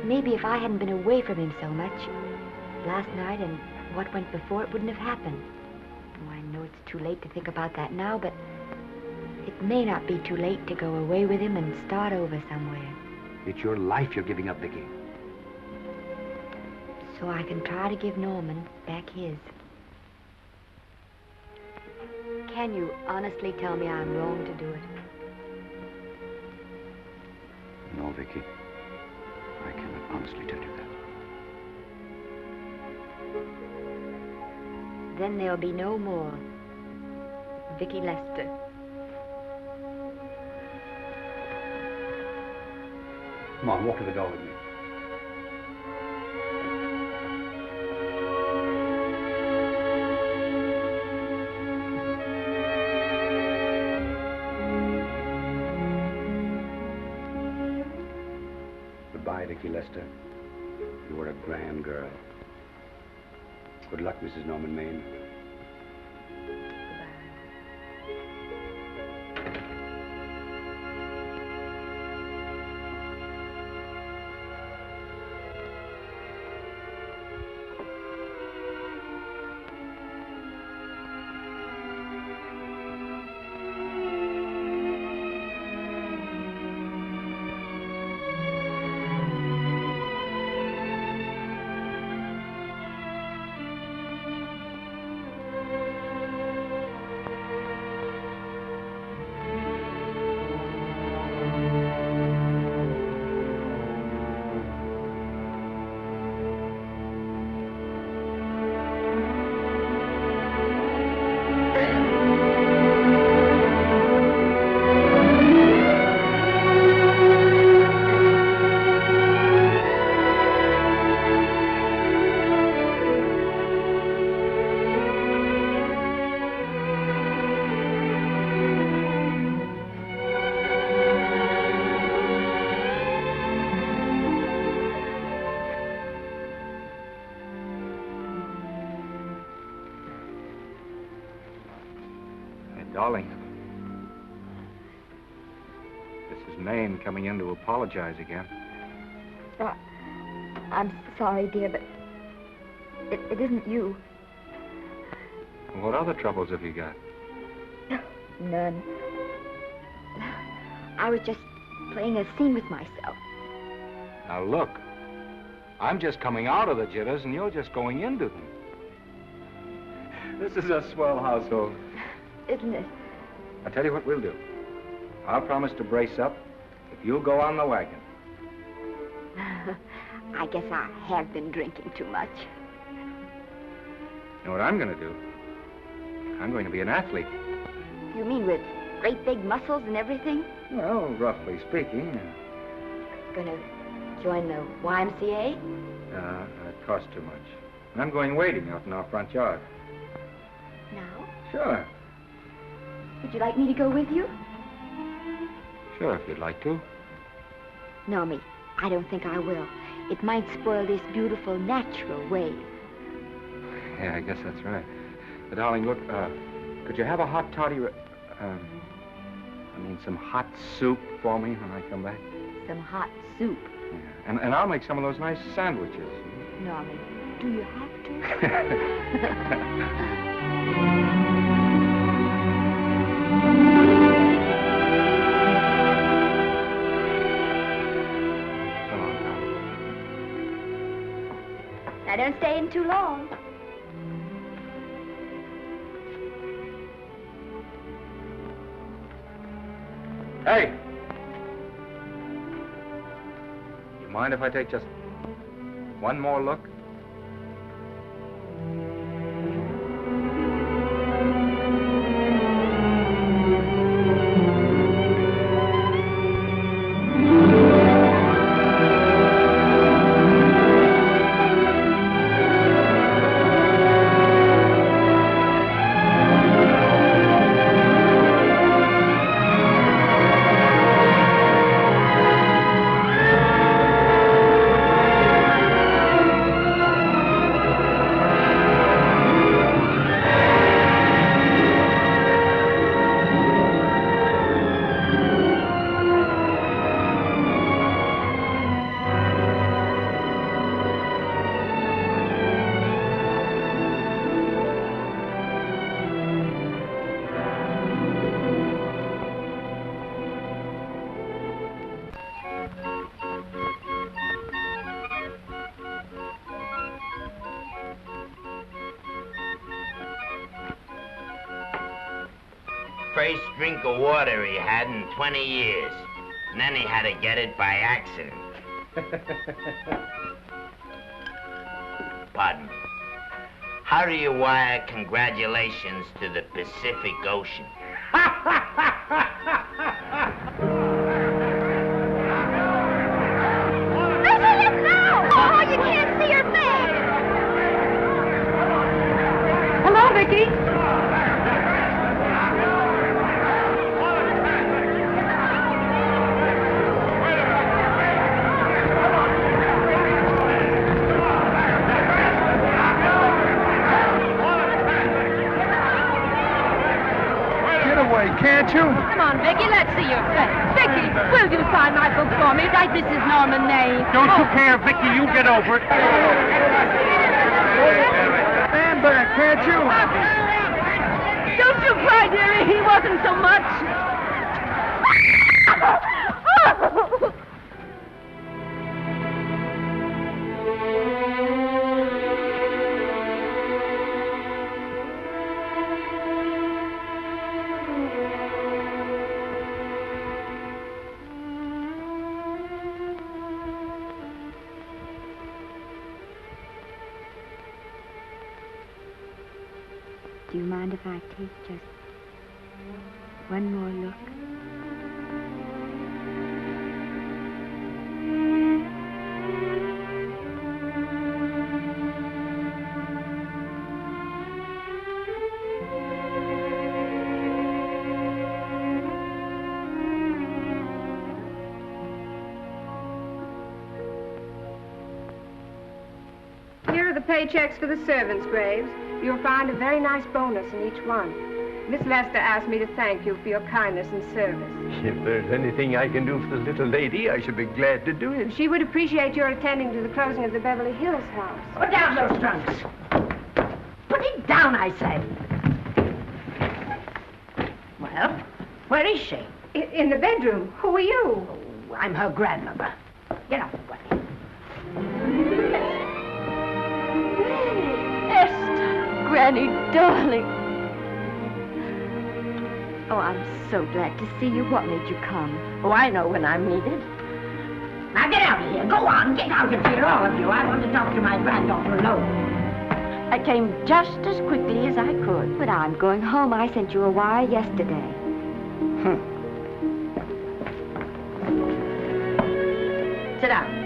Maybe if I hadn't been away from him so much, last night and what went before, it wouldn't have happened. Oh, I know it's too late to think about that now, but it may not be too late to go away with him and start over somewhere. It's your life you're giving up, Vicky. so I can try to give Norman back his. Can you honestly tell me I'm wrong to do it? No, Vicky. I cannot honestly tell you that. Then there'll be no more Vicky Lester. Come on, walk to the door with me. Goodbye, Vicky Lester. You were a grand girl. Good luck, Mrs. Norman Maine. Darling, this is Maine coming in to apologize again. I'm sorry, dear, but it isn't you. What other troubles have you got? None. I was just playing a scene with myself. Now look, I'm just coming out of the jitters and you're just going into them. This is a swell household. Isn't it? I'll tell you what we'll do. I'll promise to brace up if you'll go on the wagon. I guess I have been drinking too much. You know what I'm going to do? I'm going to be an athlete. You mean with great big muscles and everything? Well, roughly speaking. Gonna join the YMCA? It costs too much. And I'm going wading out in our front yard. Now? Sure. Would you like me to go with you? Sure, if you'd like to. No, me. I don't think I will. It might spoil this beautiful, natural wave. Yeah, I guess that's right. But, darling, look, could you have a hot toddy... some hot soup for me when I come back? Some hot soup? Yeah. And I'll make some of those nice sandwiches. Norman, do you have to? Now, don't stay in too long. Hey! You mind if I take just one more look? First drink of water he had in 20 years. And then he had to get it by accident. Pardon me. How do you wire congratulations to the Pacific Ocean? Oh, you can't see her face. Hello, Vicky. Can't you? Come on, Vicky, let's see your face. Vicky, will you sign my book for me? Write Mrs. Norman May. Don't you care, Vicky? You get over it. Stand back, can't you? Don't you cry, dearie. He wasn't so much. Do you mind if I take just one more look? Here are the paychecks for the servants, Graves. You'll find a very nice bonus in each one. Miss Lester asked me to thank you for your kindness and service. If there's anything I can do for the little lady, I should be glad to do it. She would appreciate your attending to the closing of the Beverly Hills house. Put down those trunks. Put it down, I say. Well, where is she? In the bedroom. Who are you? Oh, I'm her grandmother. Get out of the way. Granny, darling. Oh, I'm so glad to see you. What made you come? Oh, I know when I'm needed. Now get out of here. Go on, get out of here, all of you. I want to talk to my granddaughter alone. I came just as quickly as I could. But I'm going home. I sent you a wire yesterday. Sit down.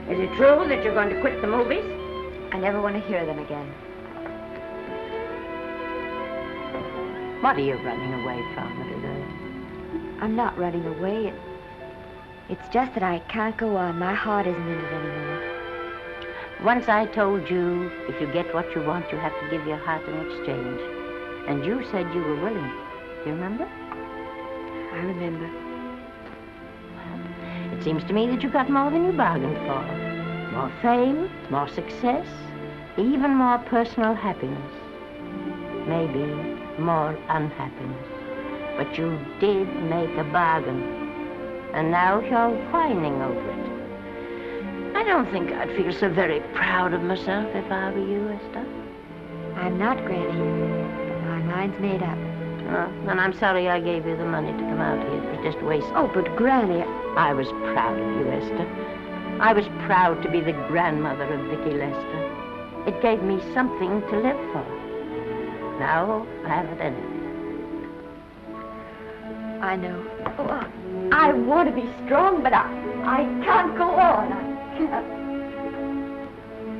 Is it true that you're going to quit the movies? I never want to hear them again. What are you running away from, little girl? I'm not running away. It's just that I can't go on. My heart isn't in it anymore. Once I told you, if you get what you want, you have to give your heart in exchange. And you said you were willing. Do you remember? I remember. It seems to me that you got more than you bargained for. More fame, more success, even more personal happiness. Maybe more unhappiness. But you did make a bargain. And now you're whining over it. I don't think I'd feel so very proud of myself if I were you, Esther. I'm not, Granny. My mind's made up. Oh, and I'm sorry I gave you the money to come out here. It was just waste. Oh, but Granny... I was proud of you, Esther. I was proud to be the grandmother of Vicky Lester. It gave me something to live for. Now I haven't anything. I know. Oh, I want to be strong, but I can't go on. I can't.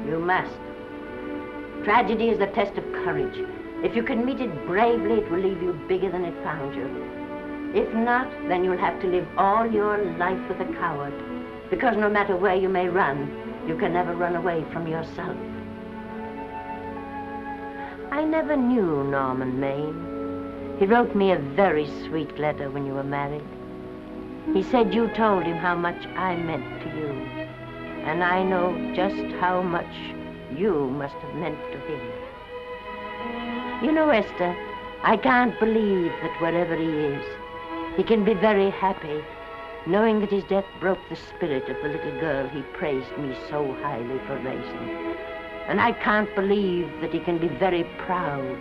You must. Tragedy is a test of courage. If you can meet it bravely, it will leave you bigger than it found you. If not, then you'll have to live all your life with a coward. Because no matter where you may run, you can never run away from yourself. I never knew Norman Maine. He wrote me a very sweet letter when you were married. He said you told him how much I meant to you. And I know just how much you must have meant to him. You know, Esther, I can't believe that wherever he is, he can be very happy, knowing that his death broke the spirit of the little girl he praised me so highly for raising. And I can't believe that he can be very proud,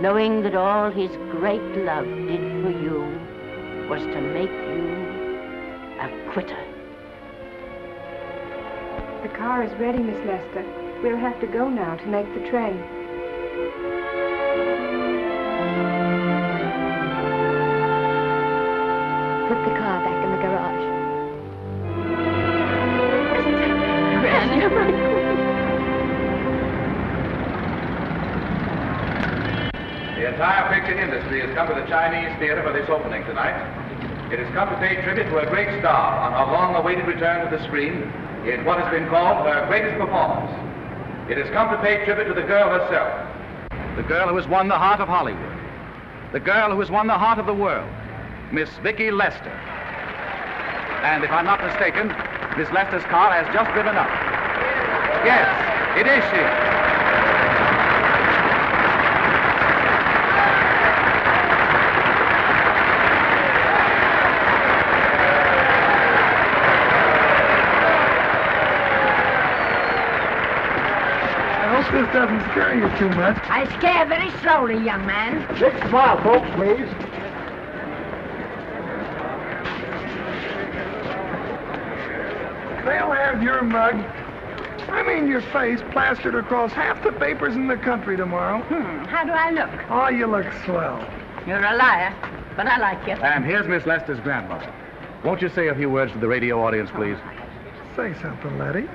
knowing that all his great love did for you was to make you a quitter. The car is ready, Miss Lester. We'll have to go now to make the train. Put the car back in the garage. The entire picture industry has come to the Chinese Theater for this opening tonight. It has come to pay tribute to a great star on her long-awaited return to the screen in what has been called her greatest performance. It has come to pay tribute to the girl herself. The girl who has won the heart of Hollywood. The girl who has won the heart of the world. Miss Vicki Lester. And if I'm not mistaken, Miss Lester's car has just driven up. Yes, it is she. This doesn't scare you too much. I scare very slowly, young man. Big smile, folks, please. They'll have your mug. I mean your face plastered across half the papers in the country tomorrow. How do I look? Oh, you look swell. You're a liar, but I like you. And here's Miss Lester's grandmother. Won't you say a few words to the radio audience, please? Say something, Letty.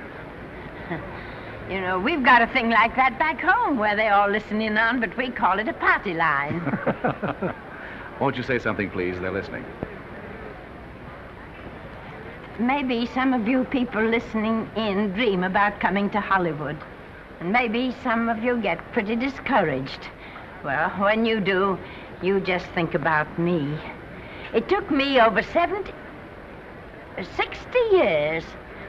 You know, we've got a thing like that back home where they all listen in on, but we call it a party line. Won't you say something, please? They're listening. Maybe some of you people listening in dream about coming to Hollywood. And maybe some of you get pretty discouraged. Well, when you do, you just think about me. It took me over 60 years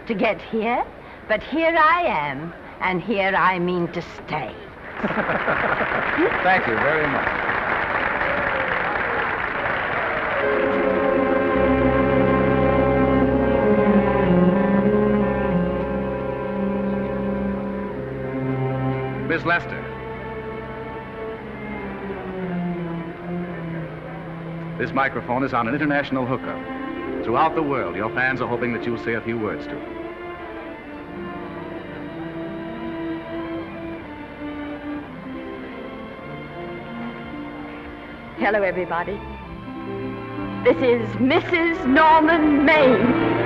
to get here, but here I am. And here I mean to stay. Thank you very much. Miss Lester. This microphone is on an international hookup. Throughout the world, your fans are hoping that you'll say a few words to them. Hello, everybody. This is Mrs. Norman Maine.